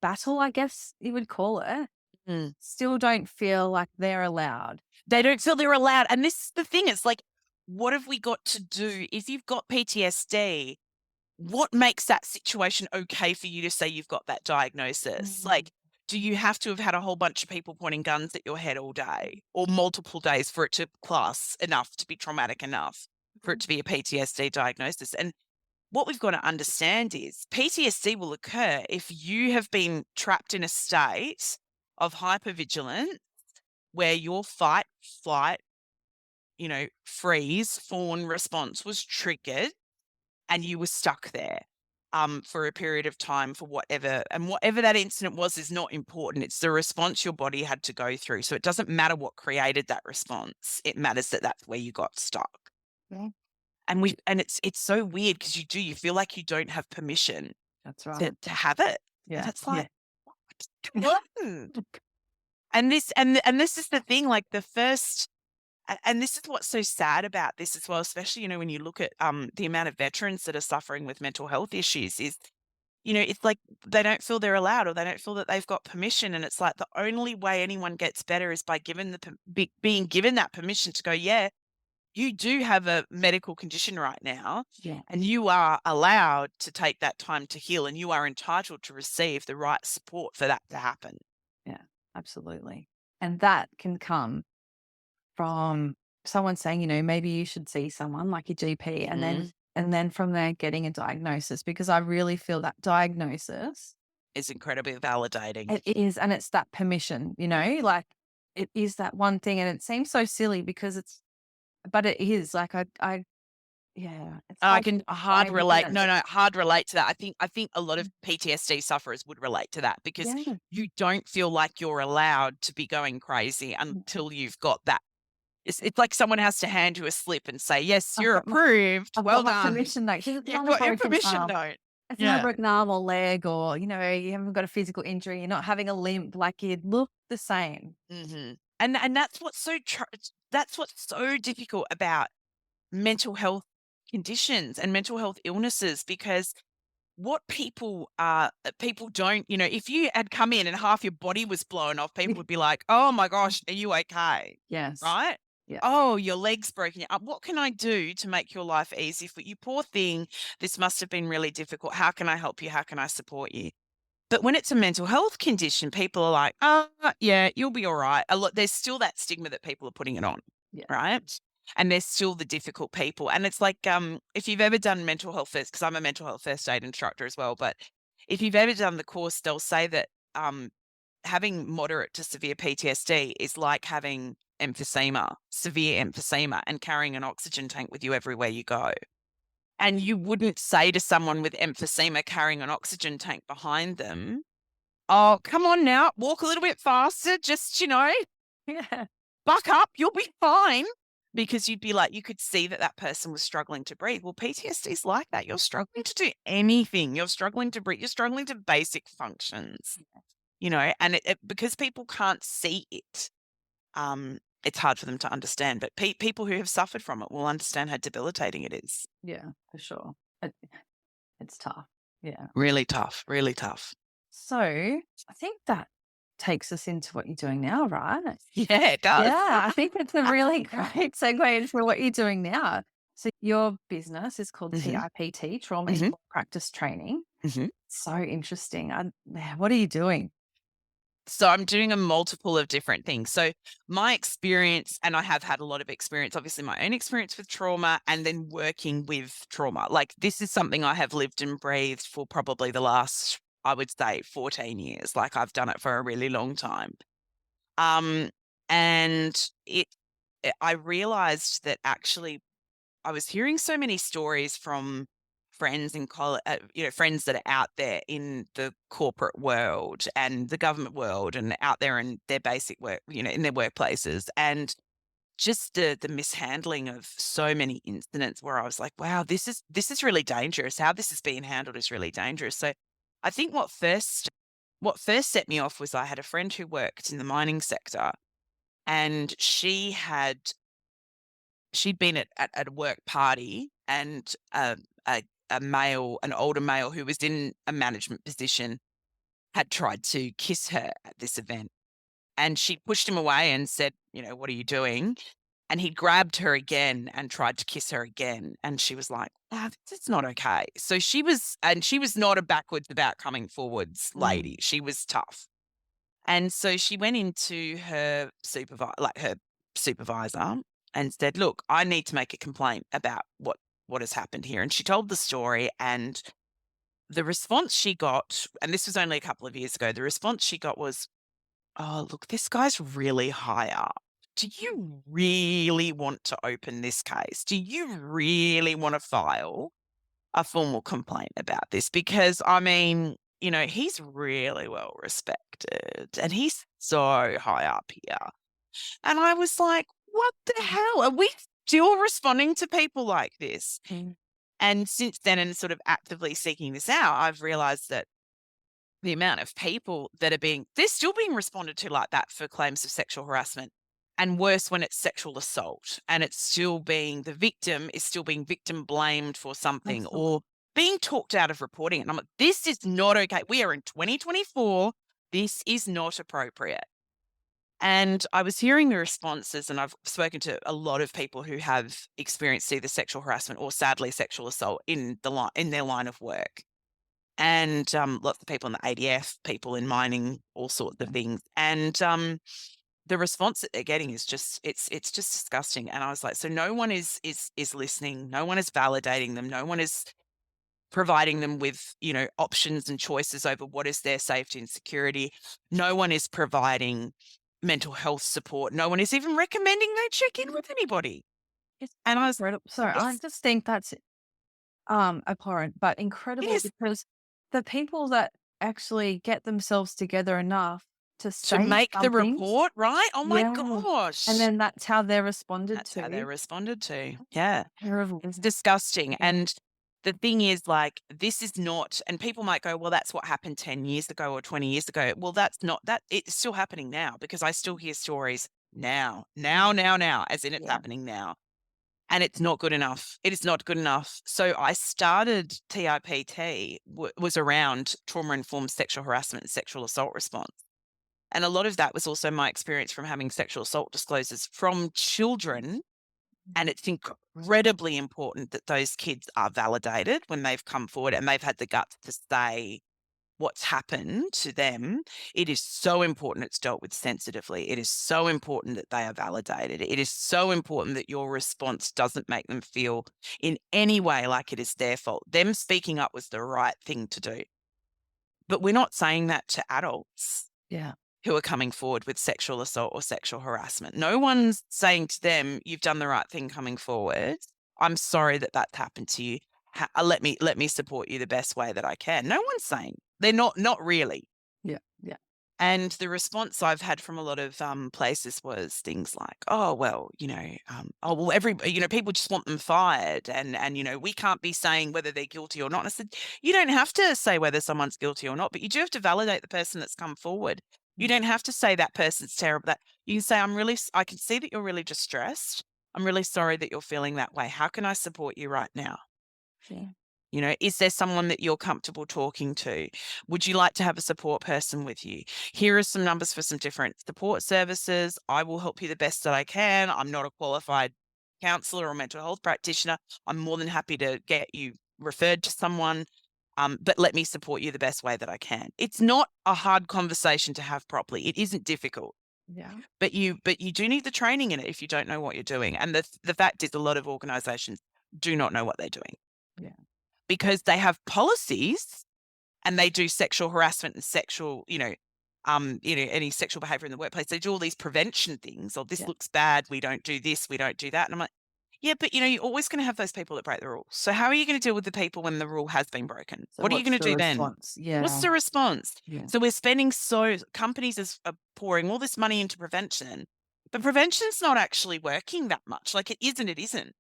battle, I guess you would call it, mm. still don't feel like they're allowed. They don't feel they're allowed. And this is the thing. It's like, what have we got to do? If you've got PTSD, what makes that situation okay for you to say you've got that diagnosis? Mm. Like, do you have to have had a whole bunch of people pointing guns at your head all day or multiple days for it to class enough to be traumatic enough for it to be a PTSD diagnosis? And what we've got to understand is PTSD will occur if you have been trapped in a state of hypervigilance where your fight, flight, freeze, fawn response was triggered and you were stuck there for a period of time for whatever. And whatever that incident was is not important. It's the response your body had to go through. So it doesn't matter what created that response. It matters that that's where you got stuck. Yeah, And it's so weird because you feel like you don't have permission that's to right. have it. And Yeah, it's yeah. like, what? And this is the thing, like the first and this is what's so sad about this as well, especially, when you look at the amount of veterans that are suffering with mental health issues is, it's like they don't feel they're allowed or they don't feel that they've got permission. And it's like the only way anyone gets better is by being given that permission to go, yeah, you do have a medical condition right now, Yeah, and you are allowed to take that time to heal, and you are entitled to receive the right support for that to happen. yeah, absolutely. And that can come from someone saying, maybe you should see someone like your GP, and then Mhm. from there getting a diagnosis, because I really feel that diagnosis, It's incredibly validating. it is, and it's that permission, like it is that one thing, and it seems so silly because but it is like yeah, it's I hard can to explain, isn't it? hard relate to that. I think a lot of PTSD sufferers would relate to that because Yeah. you don't feel like you're allowed to be going crazy until you've got that. It's like someone has to hand you a slip and say, "Yes, I've you're got my approved. I've Well got my done. permission note. 'Cause it's You've not a got your broken permission arm. note." It's not a Yeah. broken arm or leg, or, you haven't got a physical injury, you're not having a limp, like, you look the same. And that's what's so difficult about mental health conditions and mental health illnesses because what people don't, if you had come in and half your body was blown off, people would be like, "Oh my gosh, are you okay?" Yes. Right? Yeah. "Oh, your leg's broken. What can I do to make your life easy for you? Poor thing. This must have been really difficult. How can I help you? How can I support you?" But when it's a mental health condition, people are like, "Oh, yeah, you'll be all right." There's still that stigma that people are putting it on, Yeah. right? And there's still the difficult people. And it's like, if you've ever done mental health first, because I'm a mental health first aid instructor as well, but if you've ever done the course, they'll say that having moderate to severe PTSD is like having emphysema, severe emphysema, and carrying an oxygen tank with you everywhere you go. And you wouldn't say to someone with emphysema carrying an oxygen tank behind them, "Oh, come on now, walk a little bit faster, just, Yeah. buck up, you'll be fine." Because you'd be like, you could see that that person was struggling to breathe. Well, PTSD is like that. You're struggling to do anything. You're struggling to breathe. You're struggling to basic functions, and because people can't see it, it's hard for them to understand. But people who have suffered from it will understand how debilitating it is. Yeah, for sure. It's tough. Yeah. Really tough, really tough. So, I think that takes us into what you're doing now, right? Yeah, it does. Yeah, I think it's a really great segue into what you're doing now. So your business is called Mhm, TIPT, Trauma mhm, Informed Practice Training. mhm. So interesting. Yeah, what are you doing? So I'm doing a multiple of different things. So my experience, and I have had a lot of experience, obviously my own experience with trauma and then working with trauma. Like this is something I have lived and breathed for probably the last, I would say 14 years. Like I've done it for a really long time. Um, and I realized that actually I was hearing so many stories from friends in college, friends that are out there in the corporate world and the government world and out there in their basic work, in their workplaces. And just the mishandling of so many incidents where I was like, wow, this is really dangerous. How this is being handled is really dangerous. So I think what first set me off was I had a friend who worked in the mining sector, and she'd been at a work party, and an older male who was in a management position had tried to kiss her at this event. And she pushed him away and said, "What are you doing?" And he grabbed her again and tried to kiss her again. And she was like, this is not okay. So she was not a backwards about coming forwards lady. Mm. She was tough. And so she went into her supervisor and said, "Look, I need to make a complaint about what has happened here." And she told the story, and the response she got, and this was only a couple of years ago, the response she got was, "Oh, look, this guy's really high up. Do you really want to open this case? Do you really want to file a formal complaint about this? Because, I mean, he's really well respected and he's so high up here." And I was like, what the hell? Are we still responding to people like this? Mm. And since then, and sort of actively seeking this out, I've realized that the amount of people that they're still being responded to like that for claims of sexual harassment, and worse when it's sexual assault, and the victim is still being victim blamed for something, Absolutely. or being talked out of reporting it. And I'm like, this is not okay. We are in 2024. This is not appropriate. And I was hearing the responses, and I've spoken to a lot of people who have experienced either sexual harassment or sadly sexual assault in their line of work, and lots of people in the ADF, people in mining, all sorts of things. And the response that they're getting is just it's just disgusting. And I was like, so no one is listening, no one is validating them, no one is providing them with options and choices over what is their safety and security. No one is providing mental health support. No one is even recommending they check in with anybody. It's And I was, incredible. Sorry, I yes, just think that's abhorrent, but incredible yes, because the people that actually get themselves together enough to to say make the something, report, right? Oh my yeah, and gosh. then that's how they're responded That's how they're to. responded to. Yeah. Terrible. It's disgusting. Yeah. And the thing is, like, this is not, and people might go, well, that's what happened 10 years ago or 20 years ago. Well, that's not that. It's still happening now, because I still hear stories now, as in it's Yeah. happening now. And it's not good enough. It is not good enough. So I started TIPT, was around trauma informed sexual harassment and sexual assault response. And a lot of that was also my experience from having sexual assault disclosures from children. And it's incredibly important that those kids are validated when they've come forward and they've had the guts to say what's happened to them. It is so important it's dealt with sensitively. It is so important that they are validated. It is so important that your response doesn't make them feel in any way like it is their fault. Them speaking up was the right thing to do. But we're not saying that to adults Yeah. who are coming forward with sexual assault or sexual harassment. No one's saying to them, "You've done the right thing coming forward. I'm sorry that that's happened to you. Let me support you the best way that I can." No one's saying. They're not really. Yeah. Yeah. And the response I've had from a lot of places was things like, "Oh well, oh well, people just want them fired, and we can't be saying whether they're guilty or not." And I said, you don't have to say whether someone's guilty or not, but you do have to validate the person that's come forward. You Mm. don't have to say that person's terrible. That you can say, I can see that you're really distressed. I'm really sorry that you're feeling that way. How can I support you right now? Yeah. Is there someone that you're comfortable talking to? Would you like to have a support person with you? Here are some numbers for some different support services. I will help you the best that I can. I'm not a qualified counselor or mental health practitioner. I'm more than happy to get you referred to someone, but let me support you the best way that I can. It's not a hard conversation to have properly. It isn't difficult, Yeah. but you do need the training in it if you don't know what you're doing. And the fact is, a lot of organisations do not know what they're doing, Yeah. because they have policies and they do sexual harassment and any sexual behavior in the workplace. They do all these prevention things. Oh, this Yeah. looks bad. We don't do this. We don't do that. And I'm like, yeah, but you're always going to have those people that break the rules. So how are you going to deal with the people when the rule has been broken? So What are you what's going to the do then? response? What's Yeah. the response? Yeah. So companies are pouring all this money into prevention, But prevention's not actually working that much. Like, it isn't.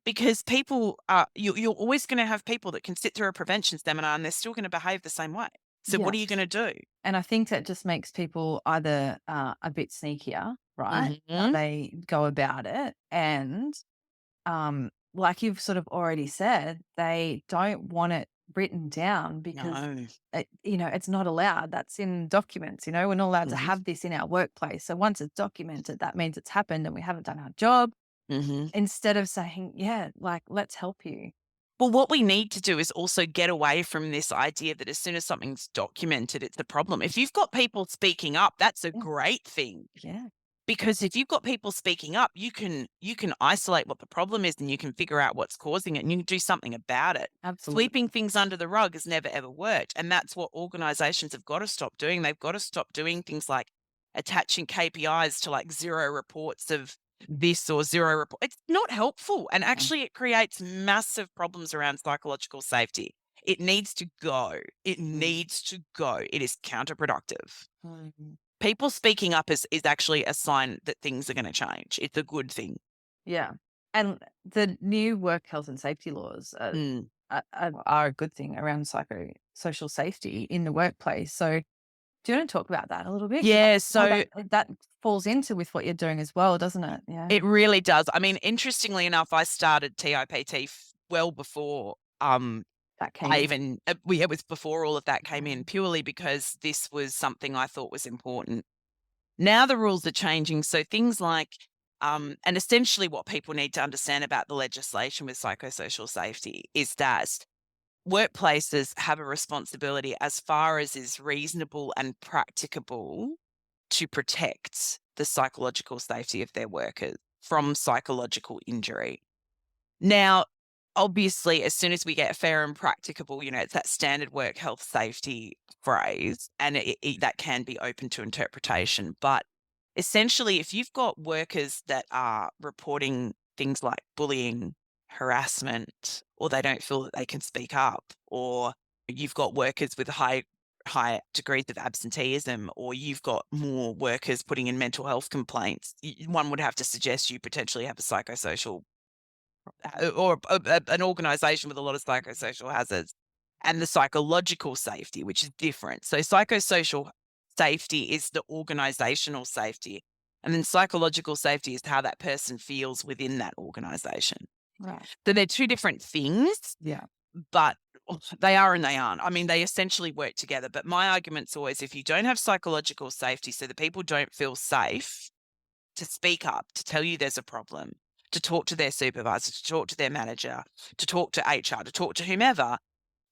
Because people are you're always gonna have people that can sit through a prevention seminar and they're still gonna behave the same way. So what Yeah. are you gonna do? And I think that just makes people either, a bit sneakier, right? How Mhm. they go about it, and, like you've sort of already said, they don't want it written down because No. it's not allowed. That's in documents, we're not allowed to Mhm. have this in our workplace. So once it's documented, that means it's happened and we haven't done our job. Mhm. Instead of saying, yeah, like, let's help you. Well, what we need to do is also get away from this idea that as soon as something's documented, it's a problem. If you've got people speaking up, that's a Yeah. great thing. Yeah. Because if you've got people speaking up, you can isolate what the problem is and you can figure out what's causing it and you can do something about it. Absolutely. Sweeping things under the rug has never ever worked. And that's what organizations have got to stop doing. They've got to stop doing things like attaching KPIs to like zero reports of this or zero report. It's not helpful. And Yeah. actually it creates massive problems around psychological safety. It needs to go. It Mm. needs to go. It is counterproductive. Mm. People speaking up is actually a sign that things are gonna change. It's a good thing. Yeah. And the new work health and safety laws Mm. are a good thing around psychosocial safety in the workplace. So, do you want to talk about that a little bit? 'Cause Yeah, how so that falls into with what you're doing as well, doesn't it? Yeah. it really does. I mean, interestingly enough, I started TIPT well before, That came I in. even yeah, it was before all of that came in, Mm. purely because this was something I thought was important. Now the rules are changing, so things like, and essentially what people need to understand about the legislation with psychosocial safety is that workplaces have a responsibility as far as is reasonable and practicable to protect the psychological safety of their workers from psychological injury. Now, obviously, as soon as we get fair and practicable, it's that standard work health safety phrase, and that can be open to interpretation. But essentially, if you've got workers that are reporting things like bullying, harassment, or they don't feel that they can speak up, or you've got workers with high degrees of absenteeism, or you've got more workers putting in mental health complaints, one would have to suggest you potentially have a psychosocial or an organization with a lot of psychosocial hazards, and the psychological safety, which is different. So psychosocial safety is the organizational safety, and then psychological safety is how that person feels within that organization. Right. So they're two different things, Yeah. but they are and they aren't. I mean, they essentially work together. But my argument's always, if you don't have psychological safety, so the people don't feel safe to speak up, to tell you there's a problem, to talk to their supervisor, to talk to their manager, to talk to HR, to talk to whomever,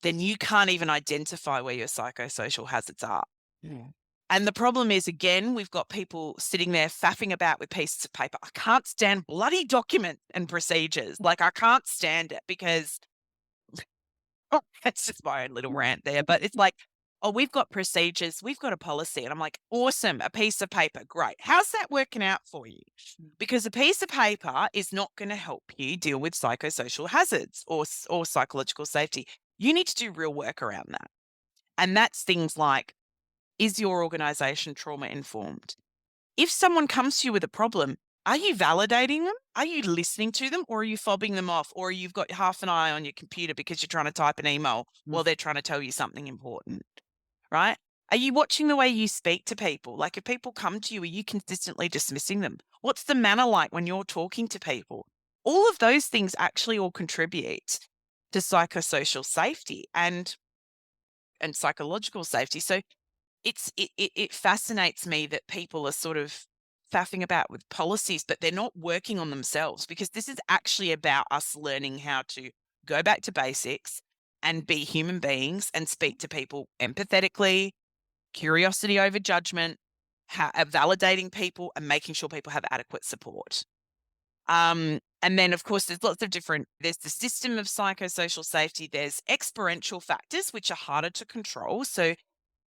then you can't even identify where your psychosocial hazards are. Yeah. And the problem is, again, we've got people sitting there faffing about with pieces of paper. I can't stand bloody documents and procedures. Like, I can't stand it because that's just my own little rant there. But it's like, oh, we've got procedures, we've got a policy. And I'm like, awesome, a piece of paper. Great. How's that working out for you? Because a piece of paper is not going to help you deal with psychosocial hazards or psychological safety. You need to do real work around that. And that's things like, is your organization trauma informed? If someone comes to you with a problem, are you validating them? Are you listening to them, or are you fobbing them off? Or you've got half an eye on your computer because you're trying to type an email Mm. while they're trying to tell you something important, right? Are you watching the way you speak to people? Like, if people come to you, are you consistently dismissing them? What's the manner like when you're talking to people? All of those things actually all contribute to psychosocial safety and psychological safety. So it fascinates me that people are sort of faffing about with policies, but they're not working on themselves, because this is actually about us learning how to go back to basics and be human beings and speak to people empathetically, curiosity over judgment, validating people and making sure people have adequate support. And then, of course, there's the system of psychosocial safety. There's experiential factors, which are harder to control. So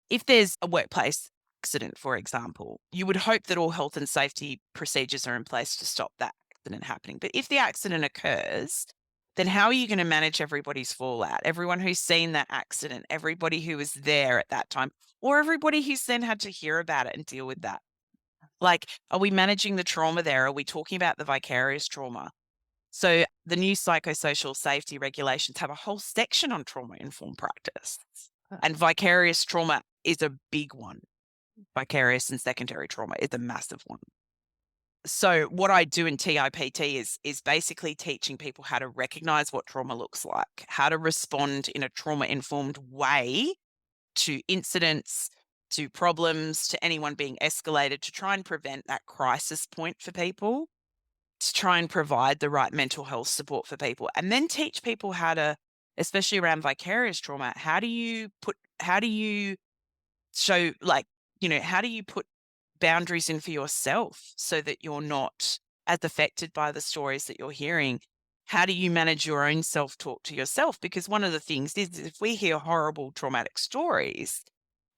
if there's a workplace accident, for example, you would hope that all health and safety procedures are in place to stop that accident happening. But if the accident occurs, then how are you going to manage everybody's fallout? Everyone who's seen that accident, everybody who was there at that time, or everybody who's then had to hear about it and deal with that. Like, are we managing the trauma there? Are we talking about the vicarious trauma? So the new psychosocial safety regulations have a whole section on trauma-informed practice. And vicarious trauma is a big one. Vicarious and secondary trauma is a massive one. So what I do in TIPT is basically teaching people how to recognize what trauma looks like, how to respond in a trauma-informed way to incidents, to problems, to anyone being escalated, to try and prevent that crisis point for people, to try and provide the right mental health support for people, and then teach people how to, especially around vicarious trauma, how do you show, like, how do you put boundaries in for yourself so that you're not as affected by the stories that you're hearing? How do you manage your own self-talk to yourself? Because one of the things is, if we hear horrible traumatic stories,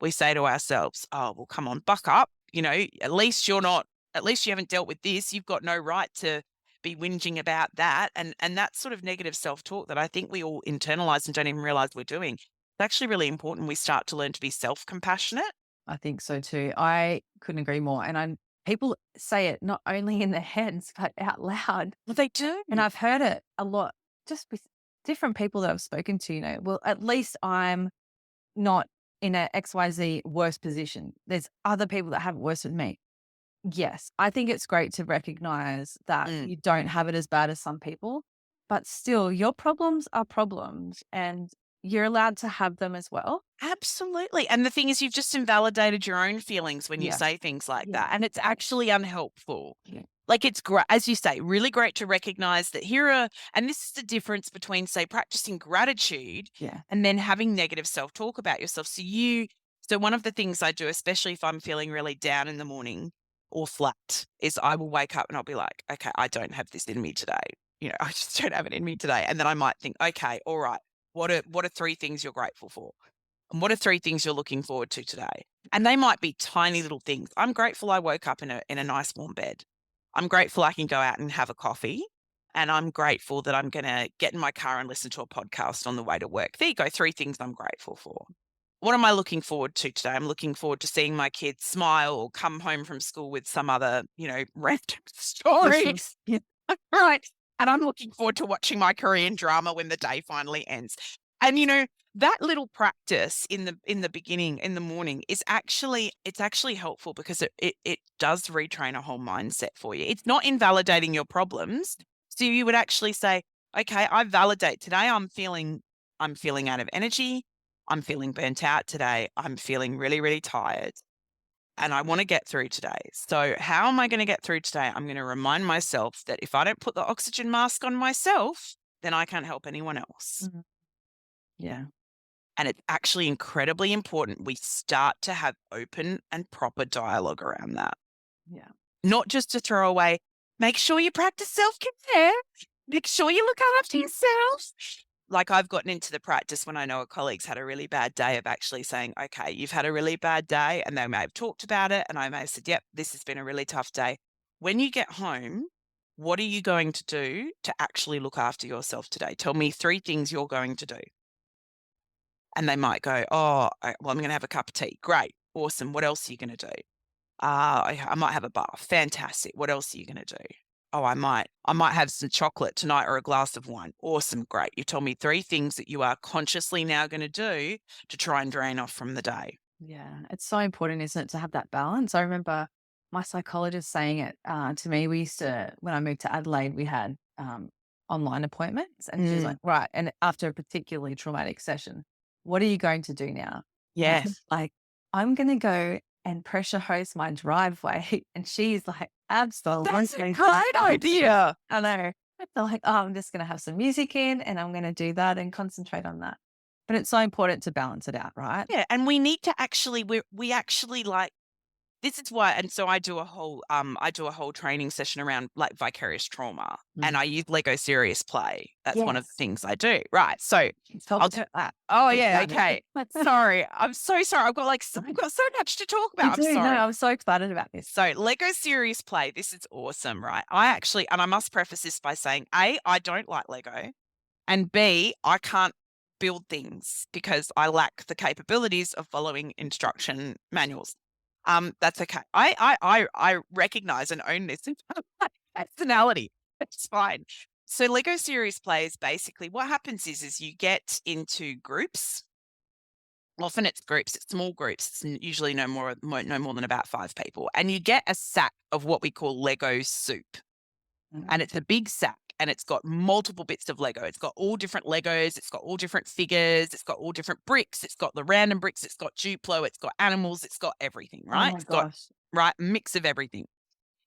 we say to ourselves, oh, well, come on, buck up. At least you haven't dealt with this. You've got no right to be whinging about that. And that sort of negative self-talk that I think we all internalize and don't even realize we're doing. It's actually really important we start to learn to be self-compassionate. I think so too. I couldn't agree more. And people say it not only in their heads, but out loud. Well, they do. And I've heard it a lot just with different people that I've spoken to, well, at least I'm not in a XYZ worse position. There's other people that have it worse than me. Yes, I think it's great to recognize that you don't have it as bad as some people, but still, your problems are problems and you're allowed to have them as well. Absolutely. And the thing is, you've just invalidated your own feelings when you Yes. say things like Yeah. that. And it's actually unhelpful. Yeah. Like, it's great, as you say, really great to recognize that and this is the difference between, say, practicing gratitude Yeah. and then having negative self-talk about yourself. So one of the things I do, especially if I'm feeling really down in the morning or flat, is I will wake up and I'll be like, okay, I don't have this in me today. I just don't have it in me today. And then I might think, okay, all right, what are 3 things you're grateful for? And what are 3 things you're looking forward to today? And they might be tiny little things. I'm grateful I woke up in a nice warm bed. I'm grateful I can go out and have a coffee. And I'm grateful that I'm going to get in my car and listen to a podcast on the way to work. There you go, 3 things I'm grateful for. What am I looking forward to today? I'm looking forward to seeing my kids smile or come home from school with some other, random story. Yeah. Right. And I'm looking forward to watching my Korean drama when the day finally ends. And that little practice in the beginning, in the morning, it's actually helpful because it does retrain a whole mindset for you. It's not invalidating your problems. So you would actually say, okay, I validate today. I'm feeling out of energy. I'm feeling burnt out today. I'm feeling really, really tired. And I want to get through today. So how am I going to get through today? I'm going to remind myself that if I don't put the oxygen mask on myself, then I can't help anyone else. Mhm. Yeah. And it's actually incredibly important we start to have open and proper dialogue around that. Yeah. Not just to throw away, make sure you practice self-care, make sure you look after yourself. Like, I've gotten into the practice when I know a colleague's had a really bad day of actually saying, okay, you've had a really bad day, and they may have talked about it, and I may have said, yep, this has been a really tough day. When you get home, what are you going to do to actually look after yourself today? Tell me 3 things you're going to do. And they might go, oh, well, I'm going to have a cup of tea. Great. Awesome. What else are you going to do? I might have a bath. Fantastic. What else are you going to do? Oh, I might have some chocolate tonight or a glass of wine. Awesome. Great. You told me 3 things that you are consciously now going to do to try and drain off from the day. Yeah. It's so important, isn't it, to have that balance? I remember my psychologist saying it to me. We used to, when I moved to Adelaide, we had online appointments, and she was like, right. And after a particularly traumatic session, what are you going to do now? Yes. Like, I'm going to go and pressure hose my driveway. And she's like, absolutely. That's a great idea. I know. They're like, oh, I'm just going to have some music in and I'm going to do that and concentrate on that. But it's so important to balance it out, right? Yeah. And we need to actually, we actually, like, this is why, and so I do a whole training session around, like, vicarious trauma, and I use Lego serious play. That's one of the Yes. things I do. Right. So Talk I'll to that. oh Talk yeah, about it. okay. Sorry. I'm so sorry. I've got so much to talk You about. I'm do. No, sorry. I'm so excited about this. So Lego serious play, this is awesome, right? And I must preface this by saying, A, I don't like Lego, and B, I can't build things because I lack the capabilities of following instruction manuals. That's okay. I recognize and own this in my personality. It's fine. So Lego series plays, basically what happens is you get into groups. Often it's groups, it's small groups. It's usually no more than about 5 people. And you get a sack of what we call Lego soup. And it's a big sack and it's got multiple bits of Lego. It's got all different Legos. It's got all different figures. It's got all different bricks. It's got the random bricks. It's got Duplo. It's got animals. It's got everything, Oh right? my It's got, gosh. right, mix of everything.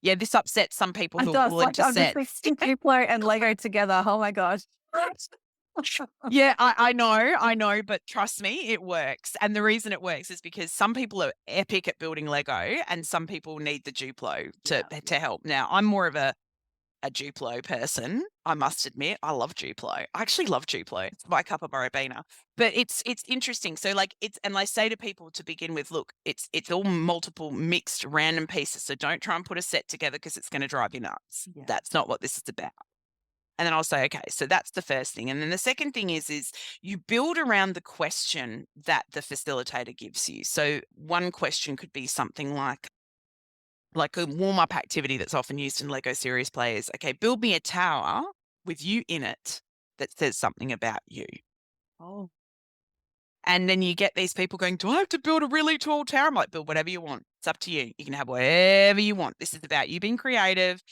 Yeah, this upsets some people It who does. will Like, into I'm just sets. mixing Duplo and Lego together. Oh my gosh. Yeah, I know, but trust me, it works. And the reason it works is because some people are epic at building Lego and some people need the Duplo to help. Now, I'm more of a Duplo person, I must admit. I love Duplo. I actually love Duplo. It's my cup of Barabina. But it's interesting. So like and I say to people to begin with, look, it's all multiple mixed random pieces. So don't try and put a set together because it's going to drive you nuts. Yeah. That's not what this is about. And then I'll say, okay, so that's the first thing. And then the second thing is you build around the question that the facilitator gives you. So one question could be something like a warm-up activity that's often used in Lego series play is, okay, build me a tower with you in it that says something about you. Oh. And then you get these people going, do I have to build a really tall tower? I'm like, build whatever you want. It's up to you. You can have whatever you want. This is about you being creative,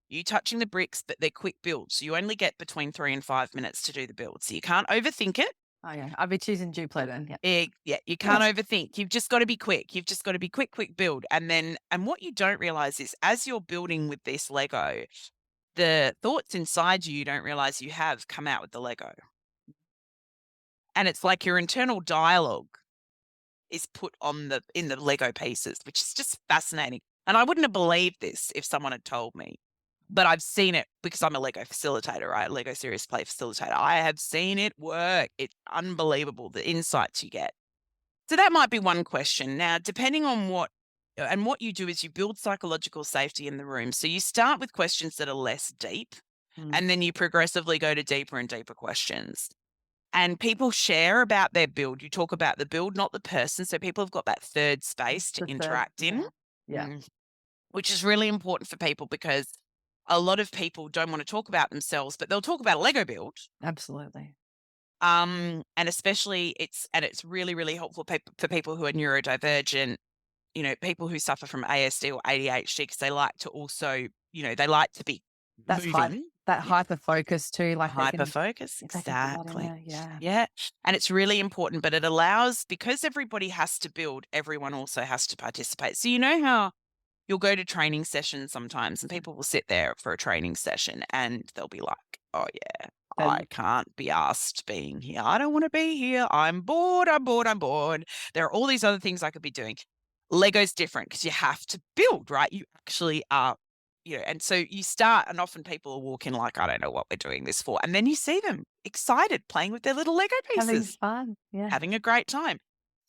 you touching the bricks, but they're quick builds. So you only get between 3 and 5 minutes to do the build. So you can't overthink it. Oh yeah. I'll be choosing Duplo then. Yeah. Yeah, you can't overthink. You've just got to be quick. You've just got to be quick build. And what you don't realize is as you're building with this Lego, the thoughts inside you don't realize you have come out with the Lego. And it's like your internal dialogue is put in the Lego pieces, which is just fascinating. And I wouldn't have believed this if someone had told me. But I've seen it because I'm a Lego facilitator, right? Lego Serious Play facilitator. I have seen it work. It's unbelievable, the insights you get. So that might be one question. Now, depending on what you do is you build psychological safety in the room. So you start with questions that are less deep, and then you progressively go to deeper and deeper questions. And people share about their build. You talk about the build, not the person. So people have got that third space to interact in. Yeah. Which is really important for people because a lot of people don't want to talk about themselves, but they'll talk about a Lego build. Absolutely. And especially it's really, really helpful for people who are neurodivergent, people who suffer from ASD or ADHD, because they like to also, they like to be moving. That hyper focus too, like Hyper focus, exactly. Yeah. Yeah. And it's really important, but it allows, because everybody has to build, everyone also has to participate. So you know how you'll go to training sessions sometimes and people will sit there for a training session and they'll be like, oh yeah, I can't be asked being here. I don't want to be here. I'm bored. There are all these other things I could be doing. Lego's different because you have to build, right? You actually are, and so you start and often people will walk in like, I don't know what we're doing this for. And then you see them excited playing with their little Lego pieces. Having fun. Yeah. Having a great time.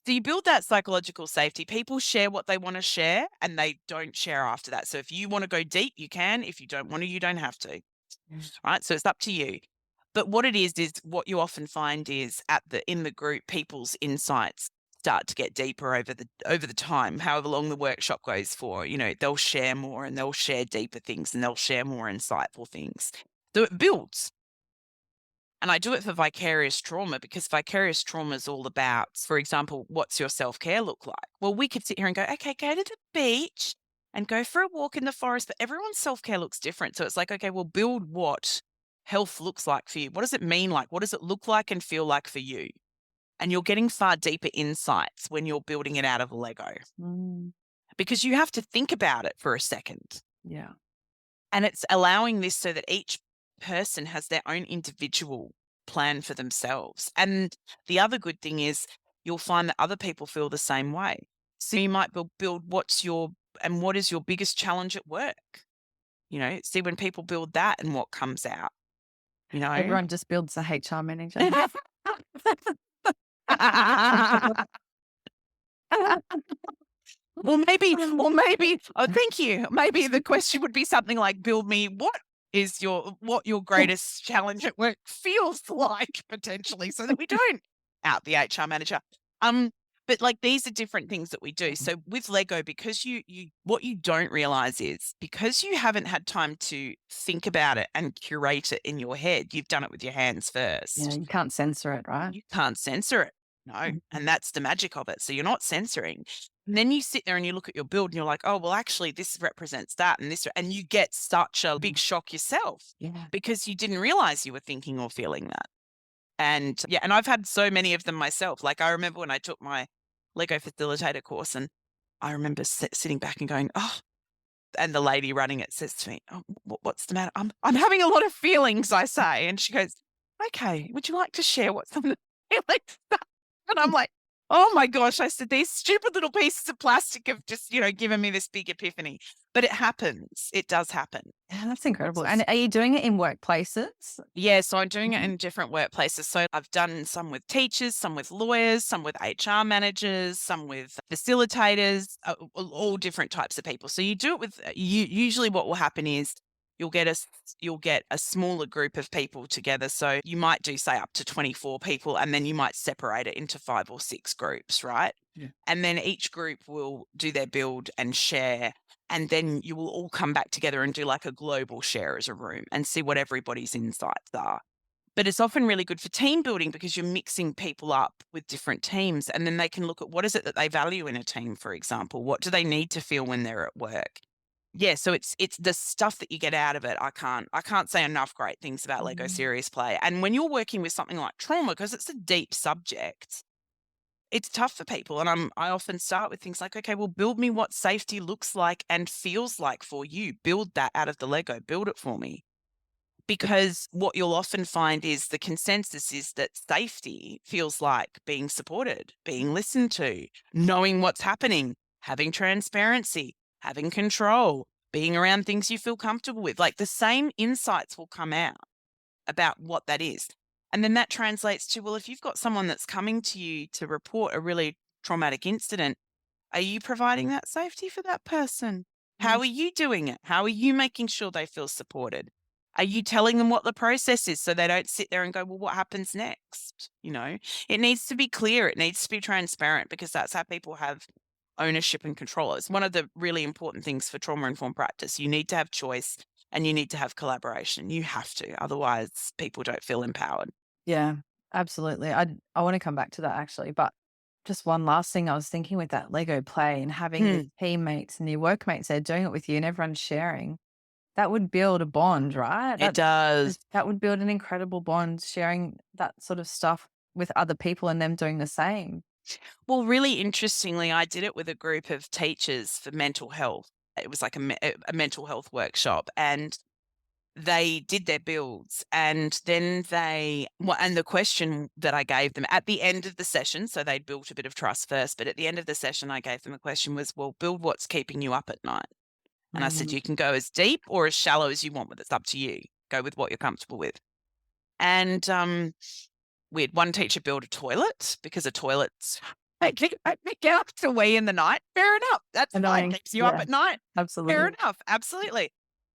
So you build that psychological safety. People share what they want to share and they don't share after that. So if you want to go deep, you can. If you don't want to, you don't have to. Right? So it's up to you. But what it is what you often find is in the group, people's insights start to get deeper over the time, however long the workshop goes for. They'll share more and they'll share deeper things and they'll share more insightful things. So it builds. And I do it for vicarious trauma because vicarious trauma is all about, for example, what's your self-care look like? Well, we could sit here and go, okay, go to the beach and go for a walk in the forest, but everyone's self-care looks different. So it's like, okay, well, build what health looks like for you. What does it mean like? What does it look like and feel like for you? And you're getting far deeper insights when you're building it out of Lego because you have to think about it for a second. Yeah. And it's allowing this so that each person has their own individual plan for themselves. And the other good thing is you'll find that other people feel the same way. So you might build what is your biggest challenge at work? See when people build that and what comes out. Everyone just builds a HR manager. Or maybe, oh, thank you. Maybe the question would be something like, build me what your greatest challenge at work feels like potentially, so that we don't out the HR manager. But, like, these are different things that we do. Mm. So with Lego, because you what you don't realize is because you haven't had time to think about it and curate it in your head, you've done it with your hands Yeah, first. you can't censor it, right? You can't censor it. No, Mhm. and that's the magic of it. So you're not censoring. And then you sit there and you look at your build and you're like, "Oh, well, actually, this represents that and this," and you get such a Mhm. big shock yourself Yeah. because you didn't realize you were thinking or feeling that. And yeah, and I've had so many of them myself. Like, I remember when I took my Lego facilitator course, and I remember sitting back and going, "Oh," and the lady running it says to me, "Oh, what's the matter?" I'm having a lot of feelings," I say, and she goes, "Okay, would you like to share what some of the feelings are?" And I'm like, "Oh my gosh," I said, "these stupid little pieces of plastic have just, given me this big epiphany." But it happens. It does happen. Yeah, that's incredible. Lots And are you doing it in workplaces? Yeah, so I'm doing it Mhm. in different workplaces. So I've done some with teachers, some with lawyers, some with HR managers, some with facilitators, all different types of people. So you do it with you. Usually, what will happen is you'll get you'll get a smaller group of people together. So you might do say up to 24 people, and then you might separate it into 5 or 6 groups, right? Yeah. And then each group will do their build and share, and then you will all come back together and do like a global share as a room and see what everybody's insights are. But it's often really good for team building because you're mixing people up with different teams, and then they can look at what is it that they value in a team, for example. What do they need to feel when they're at work? Yeah, so it's the stuff that you get out of it. I can't say enough great things about Lego Mhm. Serious Play. And when you're working with something like trauma, because it's a deep subject, it's tough for people, and I often start with things like, "Okay, well, build me what safety looks like and feels like for you. Build that out of the Lego. Build it for me." Because what you'll often find is the consensus is that safety feels like being supported, being listened to, knowing what's happening, having transparency, having control, being around things you feel comfortable with. Like, the same insights will come out about what that is. And then that translates to, well, if you've got someone that's coming to you to report a really traumatic incident, are you providing that safety for that person? How Mm. are you doing it? How are you making sure they feel supported? Are you telling them what the process is so they don't sit there and go, well, what happens next? It needs to be clear. It needs to be transparent because that's how people have ownership and control. It's one of the really important things for trauma informed practice. You need to have choice and you need to have collaboration. You have to. Otherwise, people don't feel empowered. Yeah, absolutely. I wanna come back to that actually, but just one last thing I was thinking with that Lego play and having your Mm, teammates and your workmates there doing it with you and everyone's sharing, that would build a bond, right? it does. That would build an incredible bond, sharing that sort of stuff with other people and them doing the same. Well, really interestingly, I did it with a group of teachers for mental health. It was like a mental health workshop, and they did their builds, and then and the question that I gave them at the end of the session, so they'd built a bit of trust first, but at the end of the session, I gave them a question was, well, build what's keeping you up at night. And I said, Mm. you can go as deep or as shallow as you want, but it's up to you. Go with what you're comfortable with. And we had one teacher build a toilet because a toilet's I get up to wee in the night. Fair enough. That's fine. Annoying. Keeps you up Yeah, at night. Fair absolutely. enough. Absolutely.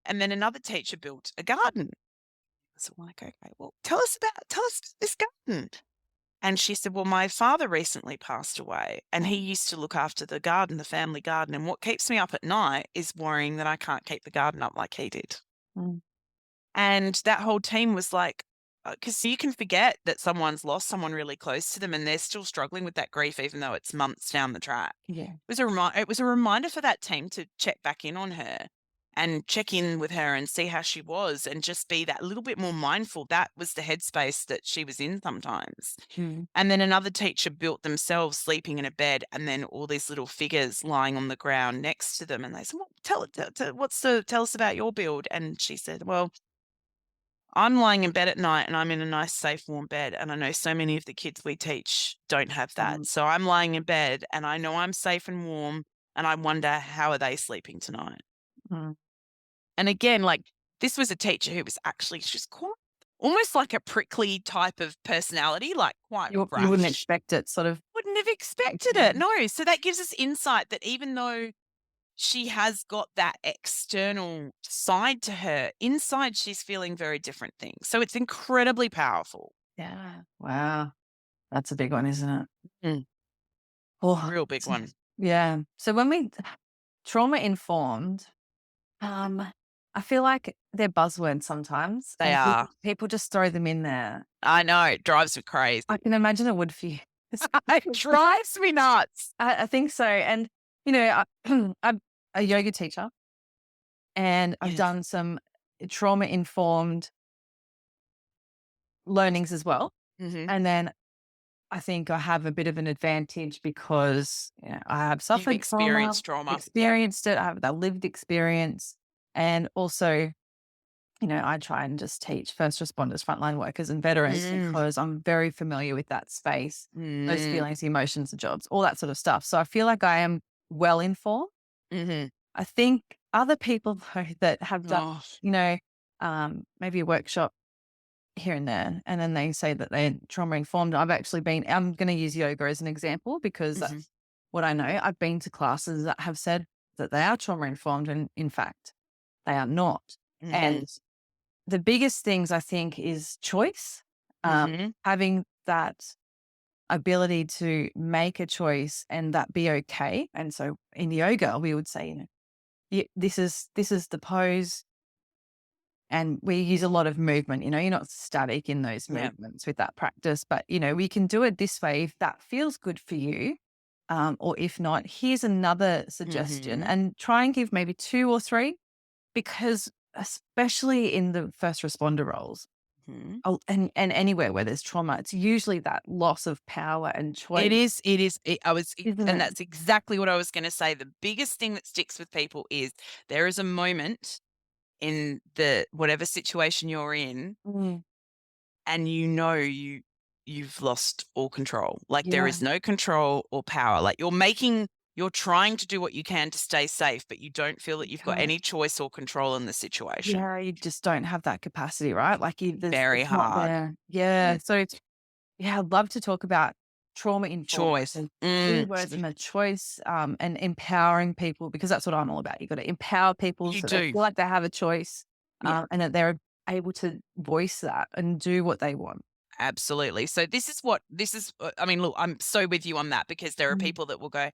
And then another teacher built a garden. So I'm like, okay, well, tell us about this garden. And she said, well, my father recently passed away and he used to look after the garden, the family garden. And what keeps me up at night is worrying that I can't keep the garden up like he did. Mm. And that whole team was like, because you can forget that someone's lost someone really close to them and they're still struggling with that grief, even though it's months down the track. Yeah. It was a reminder for that team to check back in on her and check in with her and see how she was and just be that little bit more mindful. That was the headspace that she was in sometimes. Mm. And then another teacher built themselves sleeping in a bed and then all these little figures lying on the ground next to them. And they said, well, tell us about your build. And she said, well, I'm lying in bed at night and I'm in a nice, safe, warm bed. And I know so many of the kids we teach don't have Mm. that. So I'm lying in bed and I know I'm safe and warm. And I wonder, how are they sleeping tonight? Mm. And again, like, this was a teacher who was actually just quite almost like a prickly type of personality, like quite You wouldn't brash. expect it sort of. Wouldn't have expected it. Mm. No. So that gives us insight that even though she has got that external side to her, inside she's feeling very different things. So it's incredibly powerful. Yeah. Wow. That's a big one, isn't it? Mm. Oh, Real big one. yeah. So when we trauma informed, um, I feel like they're buzzwords sometimes, They and are. people just throw them in there. I know, it drives me I crazy. can imagine it would for you. It drives me nuts. I think so. And, you know, I'm a yoga teacher and I've Yes. done some trauma informed learnings as well. Mhm. And then I think I have a bit of an advantage because I have You've suffered trauma, experienced trauma. Yep. experienced it, I have that lived experience. And also, I try and just teach first responders, frontline workers, and veterans Mm. because I'm very familiar with that space, those Mm. feelings, emotions, the jobs, all that sort of stuff. So I feel like I am well informed. Mhm. I think other people though that have done, Oh. you know, maybe a workshop here and there, and then they say that they're trauma informed. I'm going to use yoga as an example because Mhm. that's what I know. I've been to classes that have said that they are trauma informed, and in fact, they are not. Mhm. And the biggest things I think is choice, Mhm. having that ability to make a choice and that be okay. And so in yoga, we would say, this is the pose, and we use a lot of movement. You're not static in those Yeah. movements with that practice, but we can do it this way if that feels good for you. Or if not, here's another suggestion, Mhm. and try and give maybe two or three, because especially in the first responder roles, Mhm. and anywhere where there's trauma, it's usually that loss of power and choice, It is. isn't And it? that's exactly what I was gonna say. The biggest thing that sticks with people is there is a moment in the whatever situation you're in, Mm, and you've lost all control. Like, there yeah, is no control or power. Like, you're trying to do what you can to stay safe, but you don't feel that you you've got can't. any choice or control in the situation. Yeah, you just don't have that capacity, right? Like Very it's not hard. there. Yeah. So yeah, I'd love to talk about trauma informed, like Choice. the Mm, keywords and the choice, and empowering people, because that's what I'm all about. You got to empower people you so they do. feel like they have a choice, Yeah. and that they're able to voice that and do what they want. Absolutely. So I mean, look, I'm so with you on that, because there are Mm, people that will go,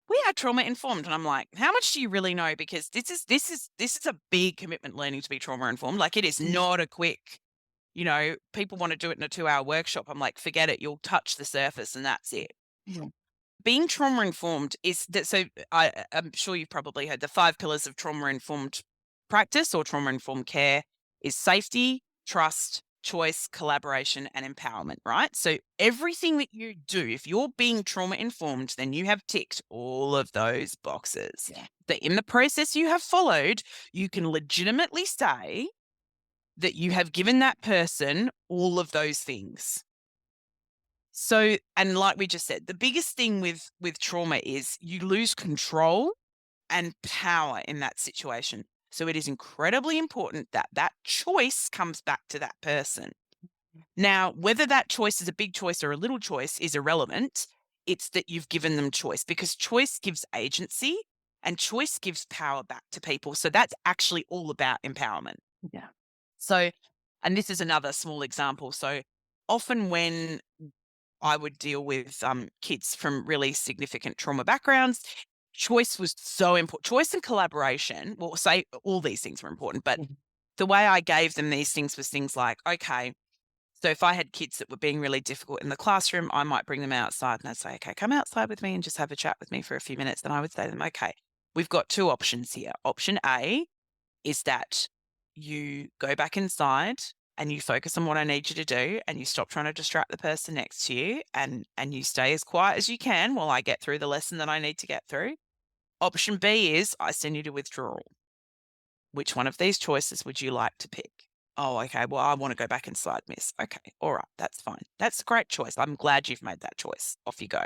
"We are trauma informed." And I'm like, "How much do you really know?" Because this is a big commitment, learning to be trauma informed. Like, it is mm, not a quick, people want to do it in a 2-hour workshop. I'm like, "Forget it. You'll touch the surface and that's it." yeah, Being trauma informed is that, so I'm sure you've probably heard the 5 pillars of trauma informed practice or trauma informed care is safety, trust, choice, collaboration, and empowerment, right? So everything that you do, if you're being trauma informed, then you have ticked all of those boxes. yeah, That in the process you have followed, you can legitimately say that you have given that person all of those things. So, and like we just said, the biggest thing with trauma is you lose control and power in that situation. So it is incredibly important that that choice comes back to that person. Now, whether that choice is a big choice or a little choice is irrelevant. It's that you've given them choice, because choice gives agency and choice gives power back to people. So that's actually all about empowerment. yeah, So, and this is another small example. So often when I would deal with kids from really significant trauma backgrounds, choice was so important. Choice and collaboration, well, say all these things were important, but mhm, the way I gave them these things was things like, okay, so if I had kids that were being really difficult in the classroom, I might bring them outside and I'd say, okay, come outside with me and just have a chat with me for a few minutes. And I would say to them, okay, we've got two options here. Option A is that you go back inside and you focus on what I need you to do, and you stop trying to distract the person next to you, and you stay as quiet as you can while I get through the lesson that I need to get through. Option B is I send you to withdrawal. Which one of these choices would you like to pick? Oh, okay. Well, I want to go back inside, miss. Okay. All right. That's fine. That's a great choice. I'm glad you've made that choice. Off you go.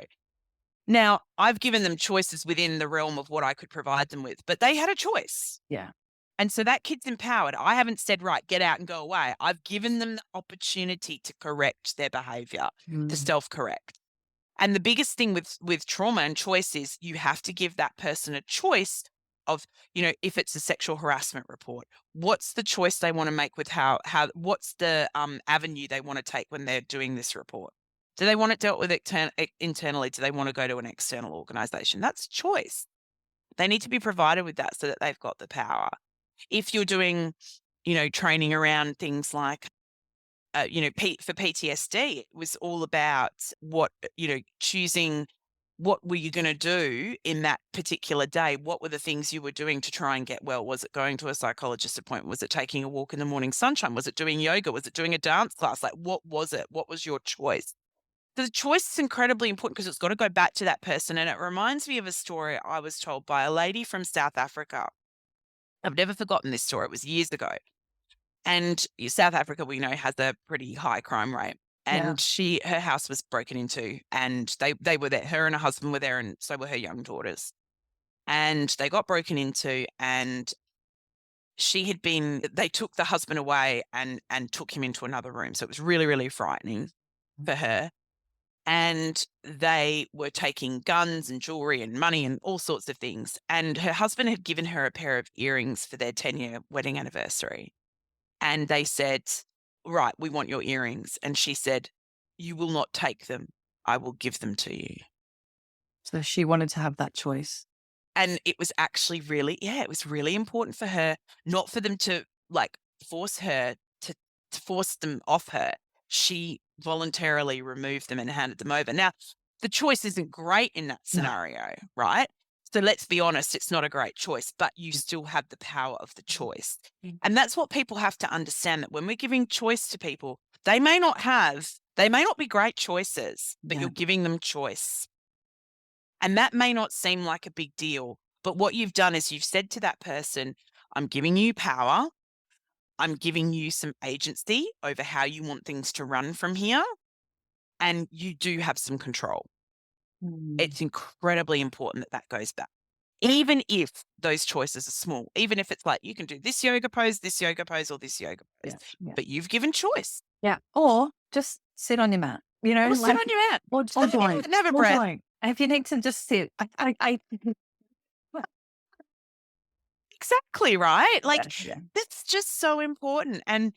Now, I've given them choices within the realm of what I could provide them with, but they had a choice. yeah, And so that kid's empowered. I haven't said, right, get out and go away. I've given them the opportunity to correct their behavior, to mm, self-correct. And the biggest thing with trauma and choice is you have to give that person a choice of, if it's a sexual harassment report, what's the choice they want to make with how what's the avenue they want to take when they're doing this report? Do they want it dealt with internally? Do they want to go to an external organization? That's choice. They need to be provided with that so that they've got the power. If you're doing, training around things like, for PTSD, it was all about what, choosing what were you going to do in that particular day? What were the things you were doing to try and get well? Was it going to a psychologist appointment? Was it taking a walk in the morning sunshine? Was it doing yoga? Was it doing a dance class? Like, what was it? What was your choice? The choice is incredibly important because it's got to go back to that person. And it reminds me of a story I was told by a lady from South Africa. I've never forgotten this story. It was years ago. And South Africa, we know, has a pretty high crime rate. Yeah. And her house was broken into, and they were there. Her and her husband were there, and so were her young daughters. And they got broken into, and they took the husband away and took him into another room. So it was really, really frightening for her. And they were taking guns and jewelry and money and all sorts of things. And her husband had given her a pair of earrings for their 10-year wedding anniversary. And they said, right, we want your earrings. And she said, you will not take them. I will give them to you. So she wanted to have that choice. And it was actually it was really important for her, not for them to force her to force them off her. She voluntarily removed them and handed them over. Now, the choice isn't great in that scenario, right? So let's be honest, it's not a great choice, but you still have the power of the choice. And that's what people have to understand, that when we're giving choice to people, they may not be great choices, but you're giving them choice. And that may not seem like a big deal, but what you've done is you've said to that person, I'm giving you power. I'm giving you some agency over how you want things to run from here. And you do have some control. It's incredibly important that goes back. Even if those choices are small, even if it's like, you can do this yoga pose, or this yoga pose. But you've given choice. Yeah. Or just sit on your mat, Or sit on your mat. Or don't. And have a breath. Don't. And if you need to just sit, Exactly, right? Yeah. That's just so important. And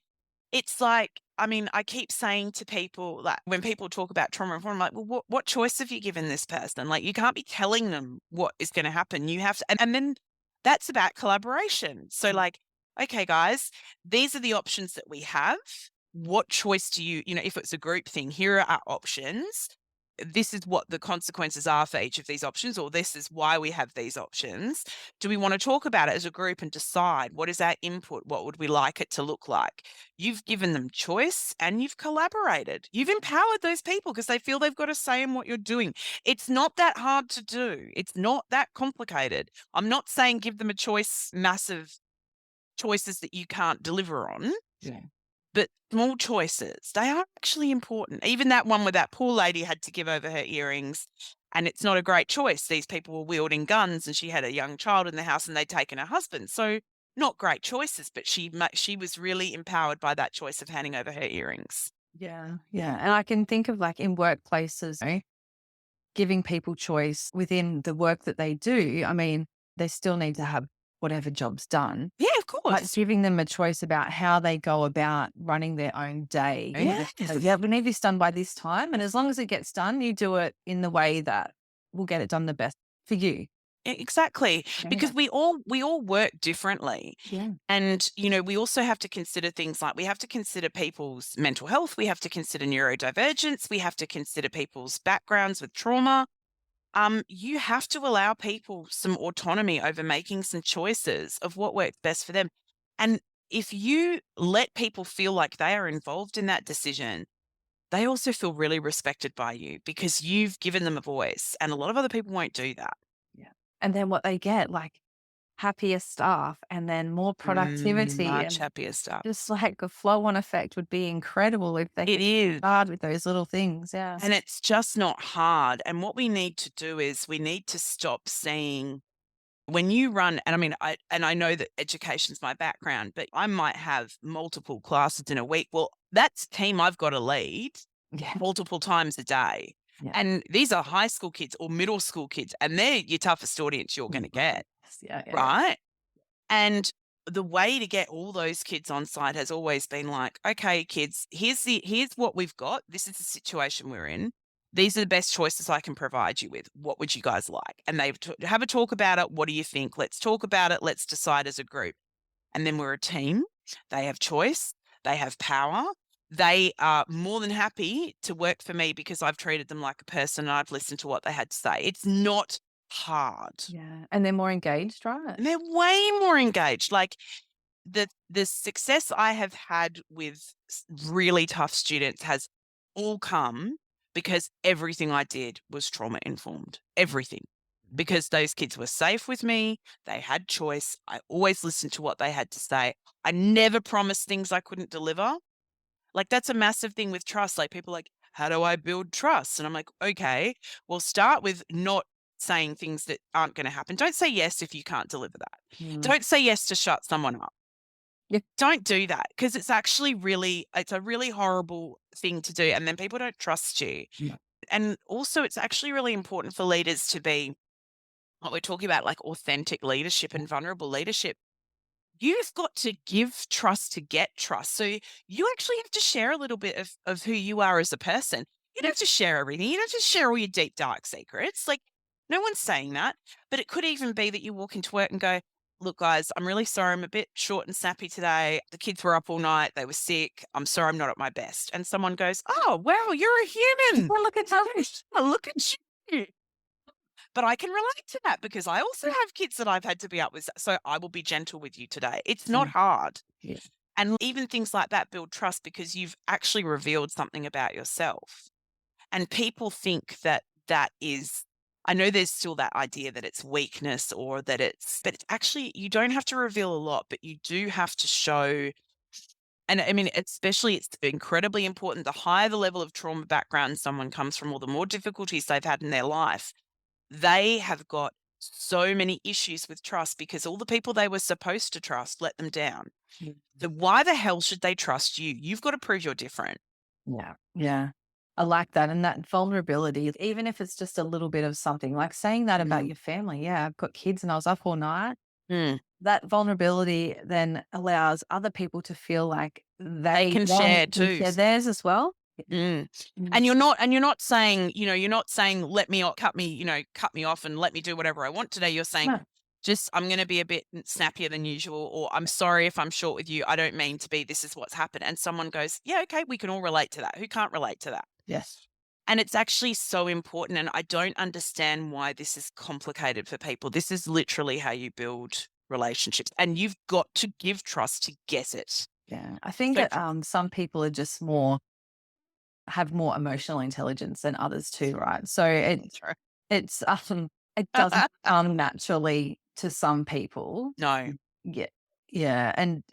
it's like, I mean, I keep saying to people, like, when people talk about trauma informed, I'm like, well, what choice have you given this person? Like, you can't be telling them what is going to happen. You have to, and then that's about collaboration. So like, okay, guys, these are the options that we have. What choice do you, if it's a group thing, here are our options. This is what the consequences are for each of these options, or this is why we have these options. Do we want to talk about it as a group and decide what is our input? What would we like it to look like? You've given them choice and you've collaborated. You've empowered those people because they feel they've got a say in what you're doing. It's not that hard to do. It's not that complicated. I'm not saying give them a choice, massive choices that you can't deliver on. Yeah. But small choices, they are actually important. Even that one where that poor lady had to give over her earrings, and it's not a great choice. These people were wielding guns, and she had a young child in the house, and they'd taken her husband. So not great choices, but she was really empowered by that choice of handing over her earrings. Yeah. Yeah. And I can think of, like, in workplaces, giving people choice within the work that they do. I mean, they still need to have whatever job's done. Yeah, of course. But giving them a choice about how they go about running their own day. Yes. We need this done by this time. And as long as it gets done, you do it in the way that will get it done the best for you. Exactly. Because we all work differently. Yeah. And, we also have to consider things like, we have to consider people's mental health. We have to consider neurodivergence. We have to consider people's backgrounds with trauma. You have to allow people some autonomy over making some choices of what works best for them. And if you let people feel like they are involved in that decision, they also feel really respected by you because you've given them a voice. And a lot of other people won't do that. Yeah. And then what they get, like, happier staff and then more productivity. Much and happier stuff. just like a flow-on effect would be incredible if they could start with those little things. Yeah. And it's just not hard. And what we need to do is we need to stop seeing, when you run, and I mean, I know that education's my background, but I might have multiple classes in a week. Well, that's a team I've got to lead multiple times a day. Yeah. And these are high school kids or middle school kids, and they're your toughest audience you're going to get. Yeah. Right? And the way to get all those kids on side has always been like, okay, kids, here's what we've got. This is the situation we're in. These are the best choices I can provide you with. What would you guys like? And they have a talk about it. What do you think? Let's talk about it. Let's decide as a group. And then we're a team. They have choice. They have power. They are more than happy to work for me because I've treated them like a person and I've listened to what they had to say. It's not hard. Yeah, and they're more engaged, right? And they're way more engaged. Like the success I have had with really tough students has all come because everything I did was trauma informed. Everything. Because those kids were safe with me, they had choice. I always listened to what they had to say. I never promised things I couldn't deliver. Like, that's a massive thing with trust. Like, people are like, how do I build trust? And I'm like, okay, well, start with not saying things that aren't going to happen. Don't say yes if you can't deliver that. Mm. Don't say yes to shut someone up. Yeah. Don't do that because it's actually it's a really horrible thing to do. And then people don't trust you. Yeah. And also, it's actually really important for leaders to be what we're talking about, like authentic leadership and vulnerable leadership. You've got to give trust to get trust. So you actually have to share a little bit of who you are as a person. You don't have to share everything. You don't have to share all your deep, dark secrets. Like, no one's saying that. But it could even be that you walk into work and go, look, guys, I'm really sorry. I'm a bit short and snappy today. The kids were up all night. They were sick. I'm sorry I'm not at my best. And someone goes, oh, wow, you're a human. Well, look at you. Oh, look at you. But I can relate to that because I also have kids that I've had to be up with. So I will be gentle with you today. It's not hard. Yeah. And even things like that build trust because you've actually revealed something about yourself. And people think that that is, I know there's still that idea that it's weakness or that but it's actually, you don't have to reveal a lot, but you do have to show. And I mean, especially it's incredibly important. The higher the level of trauma background someone comes from or the more difficulties they've had in their life, they have got so many issues with trust because all the people they were supposed to trust let them down. Yeah. Why the hell should they trust you? You've got to prove you're different. Yeah. Yeah. I like that. And that vulnerability, even if it's just a little bit of something, like saying that about your family. Yeah, I've got kids and I was up all night. Mm. That vulnerability then allows other people to feel like they can share too. share theirs as well. Mm. And you're not saying, you're not saying, let me cut me off and let me do whatever I want today. You're saying, No. just, I'm going to be a bit snappier than usual, or I'm sorry if I'm short with you. I don't mean to be. This is what's happened. And someone goes, yeah, okay, we can all relate to that. Who can't relate to that? Yes. And it's actually so important. And I don't understand why this is complicated for people. This is literally how you build relationships. And you've got to give trust to get it. Yeah. I think So- that some people are just have more emotional intelligence than others too, right? So it doesn't come naturally to some people. No. Yeah. Yeah. And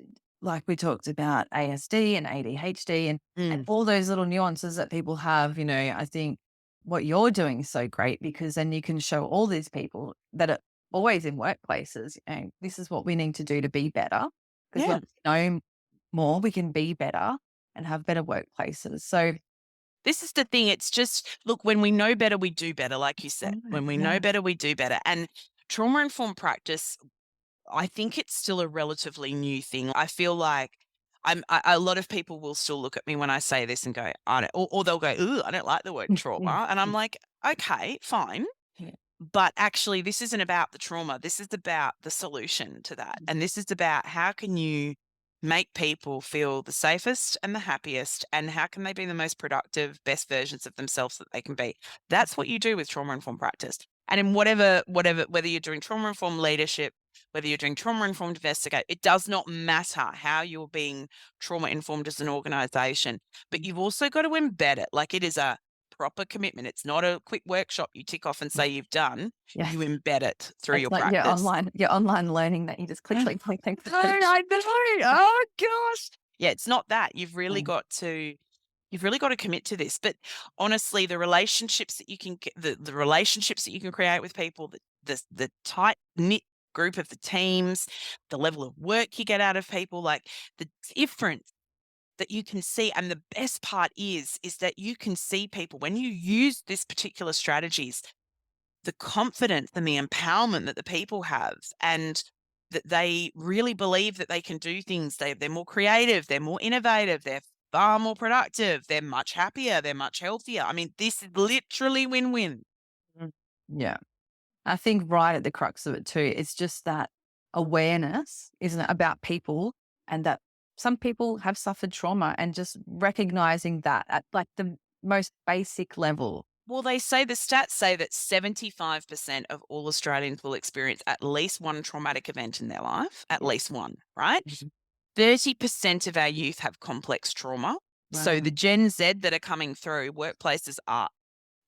like we talked about ASD and ADHD and all those little nuances that people have, I think what you're doing is so great because then you can show all these people that are always in workplaces, this is what we need to do to be better. Because when we know more, we can be better and have better workplaces. So this is the thing. It's just, look, when we know better, we do better, like you said. When we know better, we do better. And trauma-informed practice, I think it's still a relatively new thing. I feel like a lot of people will still look at me when I say this and go, I don't, or they'll go, ooh, I don't like the word trauma. And I'm like, okay, fine. Yeah. But actually, this isn't about the trauma. This is about the solution to that. And this is about how can you make people feel the safest and the happiest, and how can they be the most productive, best versions of themselves that they can be. That's what you do with trauma-informed practice. And in whether you're doing trauma-informed leadership, whether you're doing trauma-informed investigate, it does not matter how you're being trauma-informed as an organization, but you've also got to embed it. Like, it is a proper commitment. It's not a quick workshop you tick off and say you've done. Yeah. You embed it through your like practice. your online learning that you just click. I know. Oh gosh. Yeah, it's not that. You've really got to commit to this. But honestly, the relationships that you can get, the relationships that you can create with people, the tight knit group of the teams, the level of work you get out of people, like the difference that you can see. And the best part is that you can see people when you use this particular strategies, the confidence and the empowerment that the people have. And that they really believe that they can do things. They're more creative, they're more innovative, they're far more productive, they're much happier, they're much healthier. I mean, this is literally win-win. Mm. Yeah. I think right at the crux of it too, it's just that awareness, isn't it, about people and that some people have suffered trauma and just recognizing that at like the most basic level. Well, they say the stats say that 75% of all Australians will experience at least one traumatic event in their life, at Yeah. least one, right? Mhm. 30% of our youth have complex trauma. So the Wow. Gen Z that are coming through, workplaces are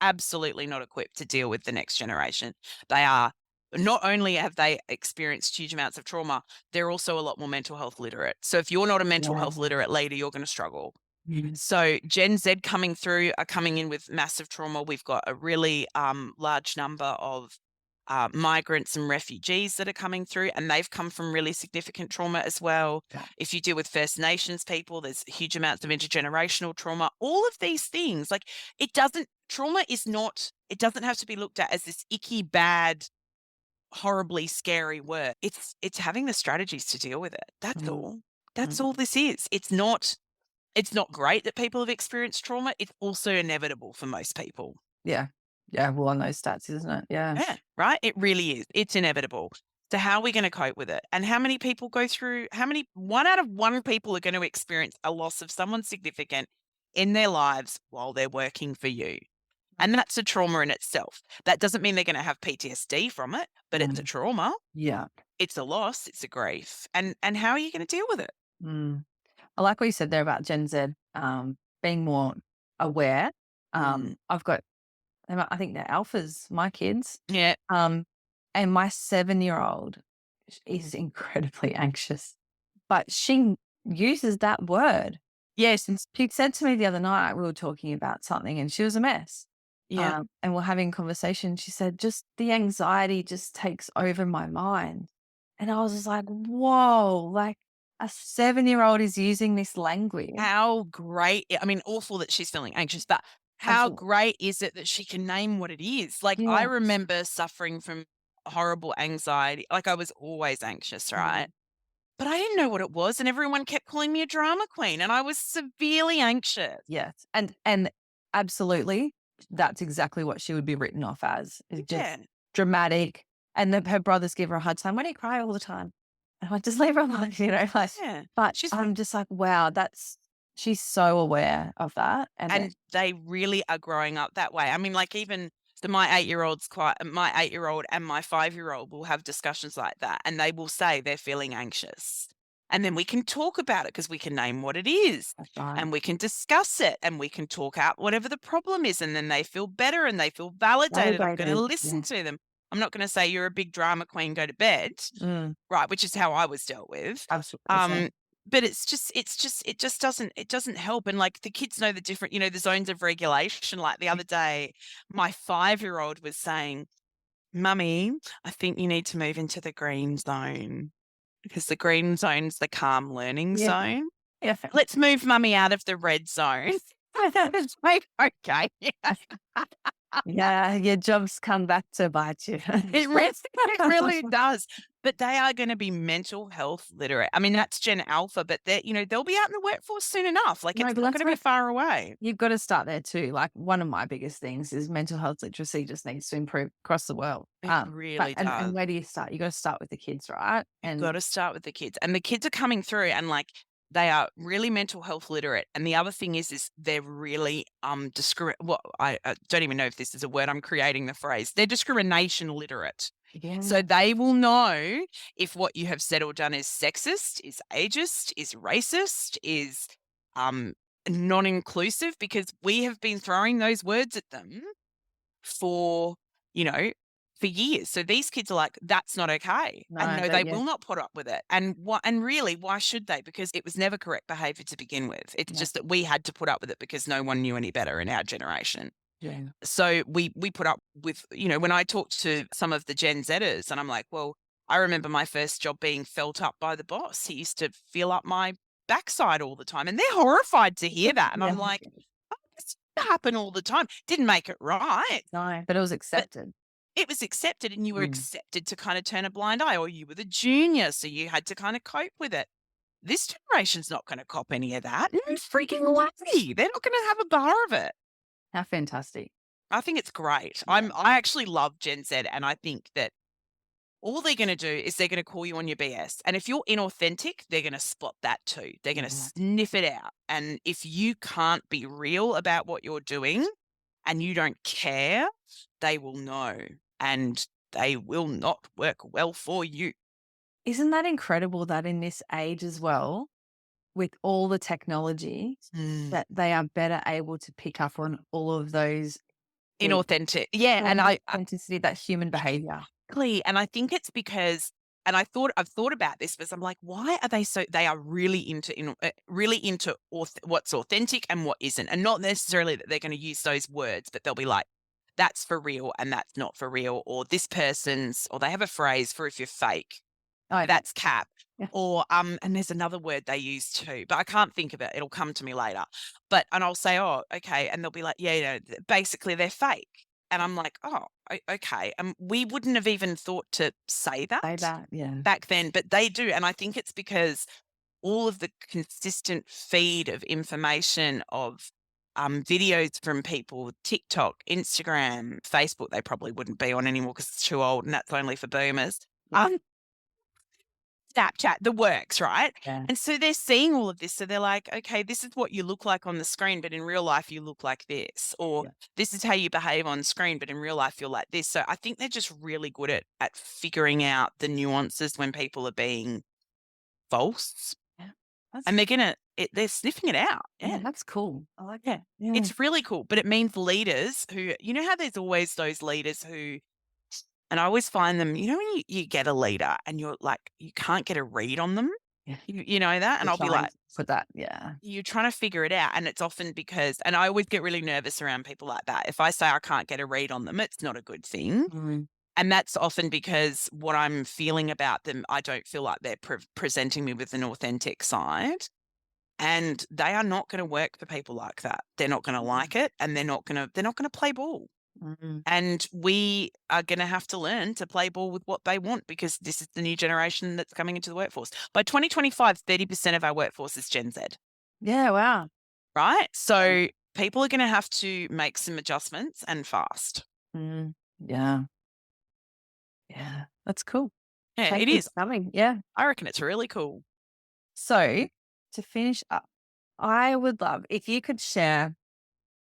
absolutely not equipped to deal with the next generation. They are not only have they experienced huge amounts of trauma, they're also a lot more mental health literate. So if you're not a mental health Wow. literate leader, you're going to struggle. Mhm. So Gen Z coming through are coming in with massive trauma. We've got a really large number of migrants and refugees that are coming through, and they've come from really significant trauma as well. Yeah. If you deal with First Nations people, there's huge amounts of intergenerational trauma. All of these things, like trauma is not, it doesn't have to be looked at as this icky, bad, horribly scary word. It's having the strategies to deal with it. That's Mhm. all. That's Mhm. all this is. It's not great that people have experienced trauma. It's also inevitable for most people. Yeah. Yeah. Well, on those stats, isn't it? Yeah. Yeah, right? It really is. It's inevitable. So how are we going to cope with it? And how many people go through, how many, 1 out of 1 people are going to experience a loss of someone significant in their lives while they're working for you. And that's a trauma in itself. That doesn't mean they're going to have PTSD from it, but it's a Mm. trauma. Yeah. It's a loss. It's a grief. And how are you going to deal with it? Mm. I like what you said there about Gen Z being more aware. Mm. I've got, I think they're alphas, my kids. Yeah. Um, and my 7-year-old is incredibly anxious, but she uses that word. Yes. And she said to me the other night, we were talking about something and she was a mess. Yeah. And we're having a conversation. She said, just the anxiety just takes over my mind. And I was just like, whoa, like a 7-year-old is using this language. How great, I mean, awful that she's feeling anxious, but how Absolutely. great is it that she can name what it is? Like, I Yes. remember suffering from horrible anxiety. Like, I was always anxious, right? Mm. But I didn't know what it was, and everyone kept calling me a drama queen, and I was severely anxious. Yes. And absolutely, that's exactly what she would be written off as, is Yeah, just dramatic. And then her brothers give her a hard time. Why do you cry all the time? I'm like, just leave her alone, like, yeah. but She's I'm just like, wow, she's so aware of that. And then, And they really are growing up that way. I mean, like, even my 8-year old and my 5-year-old will have discussions like that, and they will say they're feeling anxious. And then we can talk about it because we can name what it is, that's right. and we can discuss it, and we can talk out whatever the problem is, and then they feel better and they feel validated. I'm gonna Celebrated. listen Yeah. to them. I'm not gonna say, "You're a big drama queen, go to bed." Mm, Right, which is how I was dealt with. absolutely. Um, but it just doesn't help. And like the kids know the different, the zones of regulation. Like the other day, my 5-year-old was saying, "Mummy, I think you need to move into the green zone because the green zone's the calm learning Yeah. zone. Yeah. Let's move mummy out of the red zone." It's like, okay. Yeah. Your jobs come back to bite you. It really does. But they are gonna be mental health literate. I mean, that's Gen Alpha, but they'll be out in the workforce soon enough. Like, No, it's but not that's gonna be where far away. you've got to start there too. Like one of my biggest things is mental health literacy just needs to improve across the world. It But really and does. where do you start? You got to start with the kids, right? You've And gotta start with the kids, and the kids are coming through and, like, they are really mental health literate, and the other thing is they're really, I don't even know if this is a word, I'm creating the phrase. They're discrimination literate. So yeah, they will know if what you have said or done is sexist, is ageist, is racist, is um, non-inclusive, because we have been throwing those words at them for, you know, for years. So these kids are like, that's not okay. And no, no, that they yeah, will not put up with it. And really, why should they? Because it was never correct behavior to begin with. It's yeah, just that we had to put up with it because no one knew any better in our generation. yeah, So we put up with, when I talked to some of the Gen Zers and I'm like, well, I remember my first job being felt up by the boss. He used to feel up my backside all the time. And they're horrified to hear that. And yeah. I'm like, oh, this happen all the time. Didn't make it right. No, but it was But accepted. it was accepted, and you were Mm. accepted to kind of turn a blind eye, or you were the junior, so you had to kind of cope with it. This generation's not going to cop any of that. No freaking way. They're not going to have a bar of it. How fantastic. I think it's great. Yeah. I actually love Gen Z, and I think that all they're going to do is they're going to call you on your BS. And if you're inauthentic, they're going to spot that too. They're going to Yeah. sniff it out. And if you can't be real about what you're doing and you don't care, they will know, and they will not work well for you. Isn't that incredible that in this age as well, with all the technology, that they are better able to pick up on all of those deep Inauthentic. Yeah. And authenticity, that human behavior. exactly. And I think it's because, and I've thought about this because I'm like, why are they are really into what's authentic and what isn't. And not necessarily that they're going to use those words, but they'll be like, that's for real and that's not for real. Or or they have a phrase for if you're fake, Oh, that's cap. yeah. Or, and there's another word they use too, but I can't think of it. It'll come to me later. And I'll say, oh, okay. And they'll be like, yeah, basically they're fake. And I'm like, oh, okay. We wouldn't have even thought to say that Yeah. back then, but they do. And I think it's because all of the consistent feed of information of videos from people, TikTok, Instagram, Facebook, they probably wouldn't be on anymore because it's too old and that's only for boomers. Snapchat, the works, right? Yeah. And so they're seeing all of this. So they're like, okay, this is what you look like on the screen, but in real life, you look like this. Or Yeah. this is how you behave on screen, but in real life, you're like this. So I think they're just really good at figuring out the nuances when people are being false. Yeah. And they're sniffing it out. Yeah, Yeah. that's cool. I like Yeah. that. Yeah. It's really cool. But it means leaders who, you know how there's always those leaders who, and I always find them, when you get a leader and you're like, you can't get a read on them. Yeah. You know that? And I'll be like, for that. Yeah. you're trying to figure it out. And it's often because, and I always get really nervous around people like that. If I say I can't get a read on them, it's not a good thing. Mm. And that's often because what I'm feeling about them, I don't feel like they're presenting me with an authentic side. And they are not going to work for people like that. They're not going to like it, and they're not going to play ball. Mm. And we are going to have to learn to play ball with what they want, because this is the new generation that's coming into the workforce. By 2025, 30% of our workforce is Gen Z, Yeah. Wow. right? So people are going to have to make some adjustments, and fast. Mm. Yeah. Yeah. That's cool. Yeah, Thank it you is. for coming. Yeah. I reckon it's really cool. So to finish up, I would love if you could share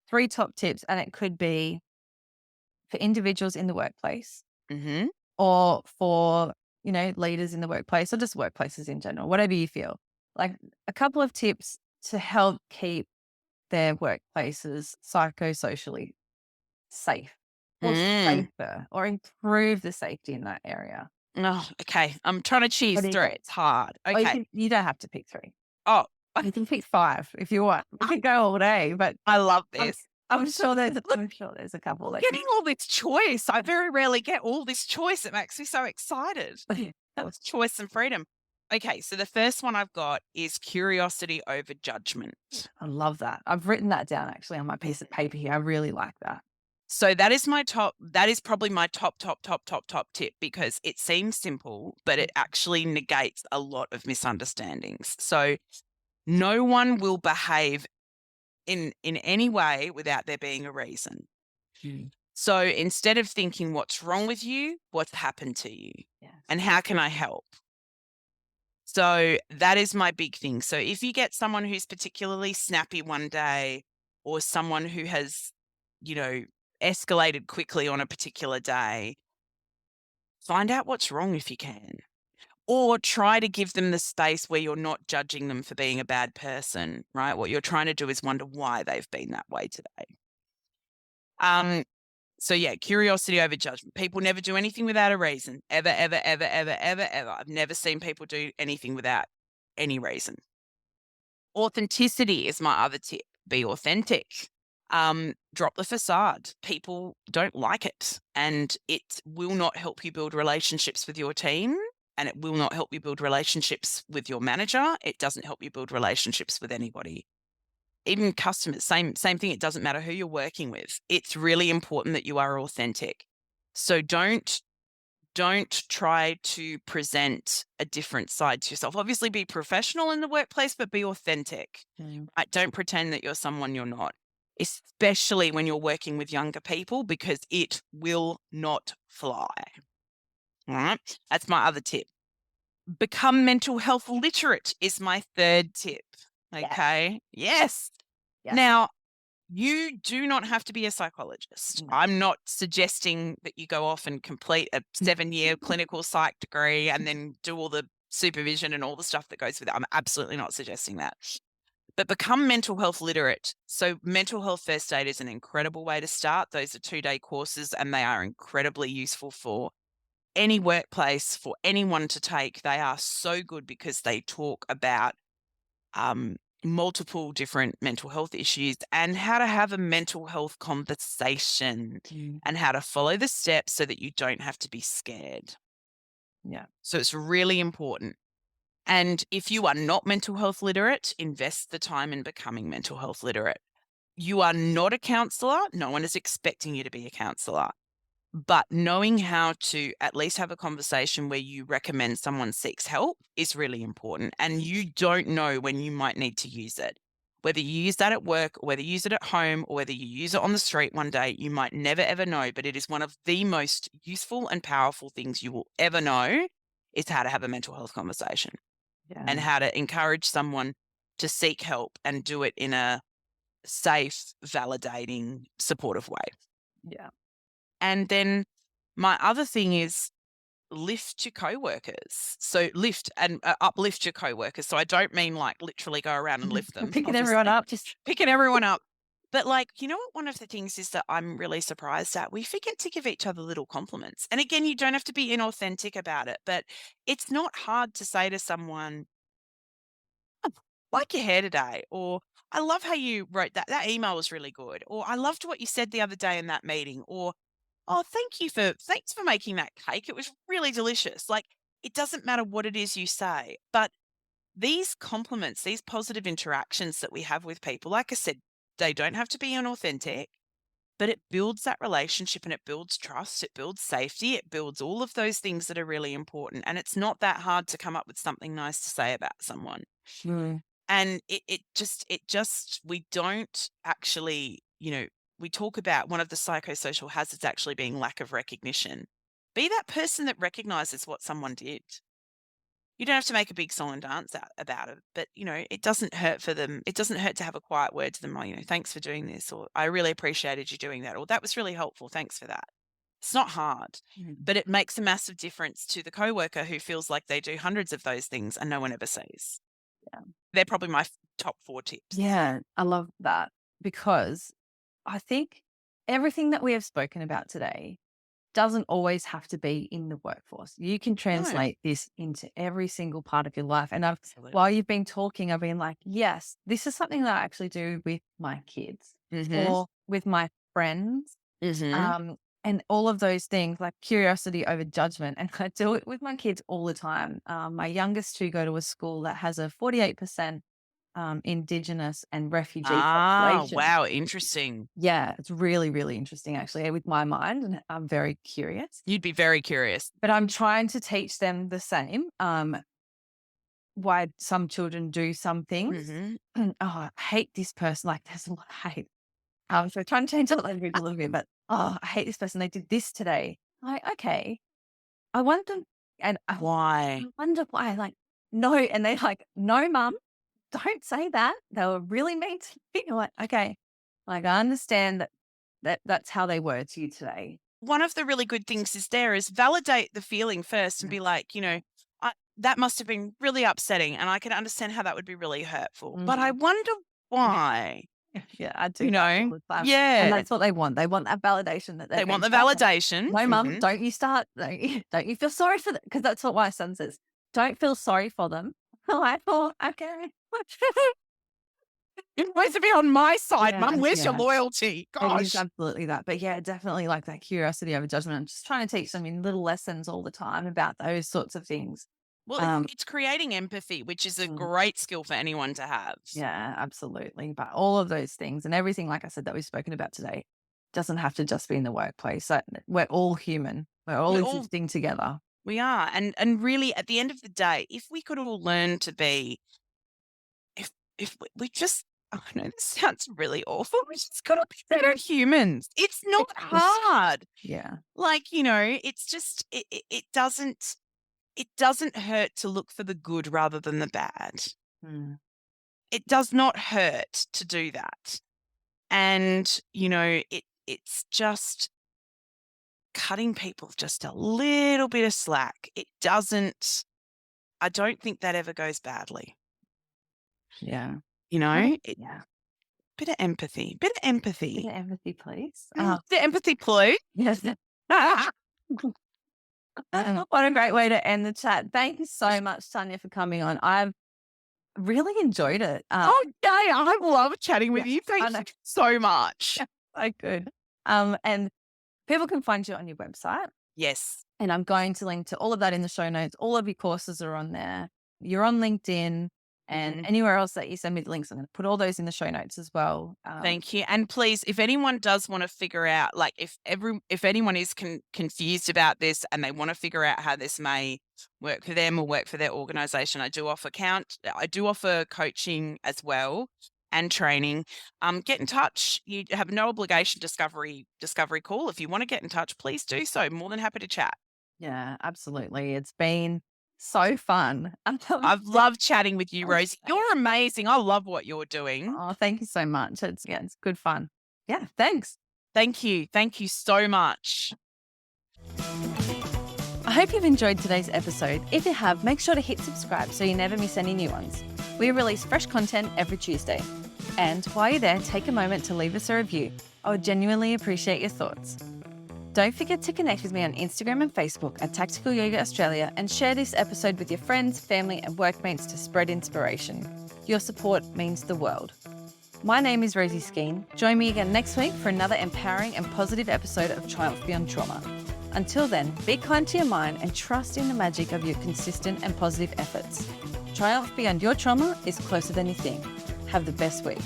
3 top tips, and it could be for individuals in the workplace Mm-hmm. or for, leaders in the workplace or just workplaces in general, whatever you feel. Like a couple of tips to help keep their workplaces psychosocially safe or safer or improve the safety in that area. Oh, okay. I'm trying to choose What do you 3. got? It's hard. Or Okay. you don't have to pick 3. Oh, You can pick 5 if you want. We could go all day, but I love I'm this. I'm sure there's a couple that Getting all this choice. I very rarely get all this choice. It makes me so excited. That's choice and freedom. Okay, so the first one I've got is curiosity over judgment. I love that. I've written that down actually on my piece of paper here. I really like that. So that is probably my top tip, because it seems simple, but it actually negates a lot of misunderstandings. So no one will behave in any way without there being a reason. So instead of thinking what's wrong with you, what's happened to you, Yes. and how can I help? So that is my big thing. So if you get someone who's particularly snappy one day, or someone who has, escalated quickly on a particular day, find out what's wrong if you can. Or try to give them the space where you're not judging them for being a bad person, right? What you're trying to do is wonder why they've been that way today. So yeah, curiosity over judgment. People never do anything without a reason. Ever, ever, ever, ever, ever, ever. I've never seen people do anything without any reason. Authenticity is my other tip. Be authentic. Drop the facade. People don't like it, and it will not help you build relationships with your team, and it will not help you build relationships with your manager. It doesn't help you build relationships with anybody. Even customers, same thing. It doesn't matter who you're working with. It's really important that you are authentic. So don't try to present a different side to yourself. Obviously, be professional in the workplace, but be authentic. Mm. Right? Don't pretend that you're someone you're not, especially when you're working with younger people, because it will not fly. All right. That's my other tip. Become mental health literate is my third tip. Yes. Okay. Yes. Yes. Now, you do not have to be a psychologist. No. I'm not suggesting that you go off and complete a 7-year clinical psych degree and then do all the supervision and all the stuff that goes with it. I'm absolutely not suggesting that. But become mental health literate. So, mental health first aid is an incredible way to start. Those are 2-day courses and they are incredibly useful for any workplace, for anyone to take. They are so good because they talk about multiple different mental health issues and how to have a mental health conversation Mm. and how to follow the steps so that you don't have to be scared. Yeah. So it's really important. And if you are not mental health literate, invest the time in becoming mental health literate. You are not a counselor. No one is expecting you to be a counselor. But knowing how to at least have a conversation where you recommend someone seeks help is really important. And you don't know when you might need to use it. Whether you use that at work, or whether you use it at home, or whether you use it on the street one day, you might never ever know. But it is one of the most useful and powerful things you will ever know is how to have a mental health conversation and Yeah. how to encourage someone to seek help and do it in a safe, validating, supportive way. Yeah. And then my other thing is lift your coworkers. So lift and uplift your coworkers. So I don't mean like literally go around and lift them, Picking everyone obviously, up, just picking everyone up. But like, you know what? One of the things is that I'm really surprised at, we forget to give each other little compliments. And again, you don't have to be inauthentic about it, but it's not hard to say to someone, "Oh, like your hair today," or "I love how you wrote that. That email was really good," or "I loved what you said the other day in that meeting," or "Oh, thanks for making that cake. It was really delicious." Like, it doesn't matter what it is you say, but these compliments, these positive interactions that we have with people, like I said, they don't have to be inauthentic, but it builds that relationship and it builds trust, it builds safety, it builds all of those things that are really important. And it's not that hard to come up with something nice to say about someone. mm, And it just we don't actually, we talk about one of the psychosocial hazards actually being lack of recognition. Be that person that recognizes what someone did. You don't have to make a big song and dance out about it, but it doesn't hurt for them. It doesn't hurt to have a quiet word to them, like, thanks for doing this, or I really appreciated you doing that, or that was really helpful. Thanks for that. It's not hard, mm. but it makes a massive difference to the coworker who feels like they do hundreds of those things and no one ever sees. Yeah. They're probably my top 4 tips. Yeah, I love that because I think everything that we have spoken about today doesn't always have to be in the workforce. You can No, translate this into every single part of your life. And absolutely. while you've been talking, I've been like, yes, this is something that I actually do with my kids Mhm, or with my friends. mhm. Um, and all of those things like curiosity over judgment. And I do it with my kids all the time. My youngest two go to a school that has a 48% Indigenous and refugee Ah, population. wow, interesting. Yeah, it's really, really interesting actually with my mind, and I'm very curious. You'd be very curious. But I'm trying to teach them the same. Why some children do some things. Mhm. And, oh, I hate this person. Like there's a lot of hate. So trying to change the language a little bit, but oh, I hate this person. They did this today. Like, okay. I wonder, and I Why? wonder why. Like, no, and they're like, no, mum, don't say that. They were really mean to me. You're like, okay, like I understand that's how they were to you today. One of the really good things is validate the feeling first and Yeah. be like, that must have been really upsetting, and I can understand how that would be really hurtful, but I Mhm. wonder why, Yeah, I do you that know? all the time. And Yeah. that's what they want. They want that validation that they're They being want the told. validation. No, mum, Mhm. don't you start. Don't you feel sorry for them? Because that's what my son says. Don't feel sorry for them. Oh, I thought, okay. You're supposed to be on my side, Yeah, mum. Where's your yeah. loyalty? It is Gosh. absolutely that. But yeah, definitely like that curiosity over judgment. I'm just trying to teach them in little lessons all the time about those sorts of things. Well, it's Um, it's creating empathy, which is a mm, great skill for anyone to have. yeah, absolutely. But all of those things and everything, like I said, that we've spoken about today Doesn't have to just be in the workplace. We're all human. We're all We're all existing together. we are. And really at the end of the day, if we could all learn to be if we just I know this sounds really awful. We just gotta be better humans. It's not Yes. hard. Yeah. Like, it's just it doesn't hurt to look for the good rather than the bad. Mm. It does not hurt to do that. And, it's just cutting people just a little bit of slack. I don't think that ever goes badly. Yeah. It Yeah. bit of empathy. Bit of empathy, please. The empathy, please. Yes. What a great way to end the chat. Thank you so much, Tanya, for coming on. I've really enjoyed it. Oh, yeah, I love chatting with you. I Thank know. you so much. So good. And people can find you on your website. Yes. And I'm going to link to all of that in the show notes. All of your courses are on there. You're on LinkedIn and anywhere else that you send me the links. I'm going to put all those in the show notes as well. Thank you. And please, if anyone does want to figure out, like if anyone is confused about this and they want to figure out how this may work for them or work for their organization, I do offer coaching as well and training. Get in touch. You have no obligation discovery call. If you want to get in touch, please do so. More than happy to chat. Yeah, absolutely. It's been so fun. I've loved chatting with you, Rosie. You're amazing. I love what you're doing. Oh, thank you so much. It's good fun. Yeah, thanks. Thank you. Thank you so much. I hope you've enjoyed today's episode. If you have, make sure to hit subscribe so you never miss any new ones. We release fresh content every Tuesday. And while you're there, take a moment to leave us a review. I would genuinely appreciate your thoughts. Don't forget to connect with me on Instagram and Facebook at Tactical Yoga Australia and share this episode with your friends, family, and workmates to spread inspiration. Your support means the world. My name is Rosie Skeen. Join me again next week for another empowering and positive episode of Triumph Beyond Trauma. Until then, be kind to your mind and trust in the magic of your consistent and positive efforts. Triumph beyond your trauma is closer than you think. Have the best week.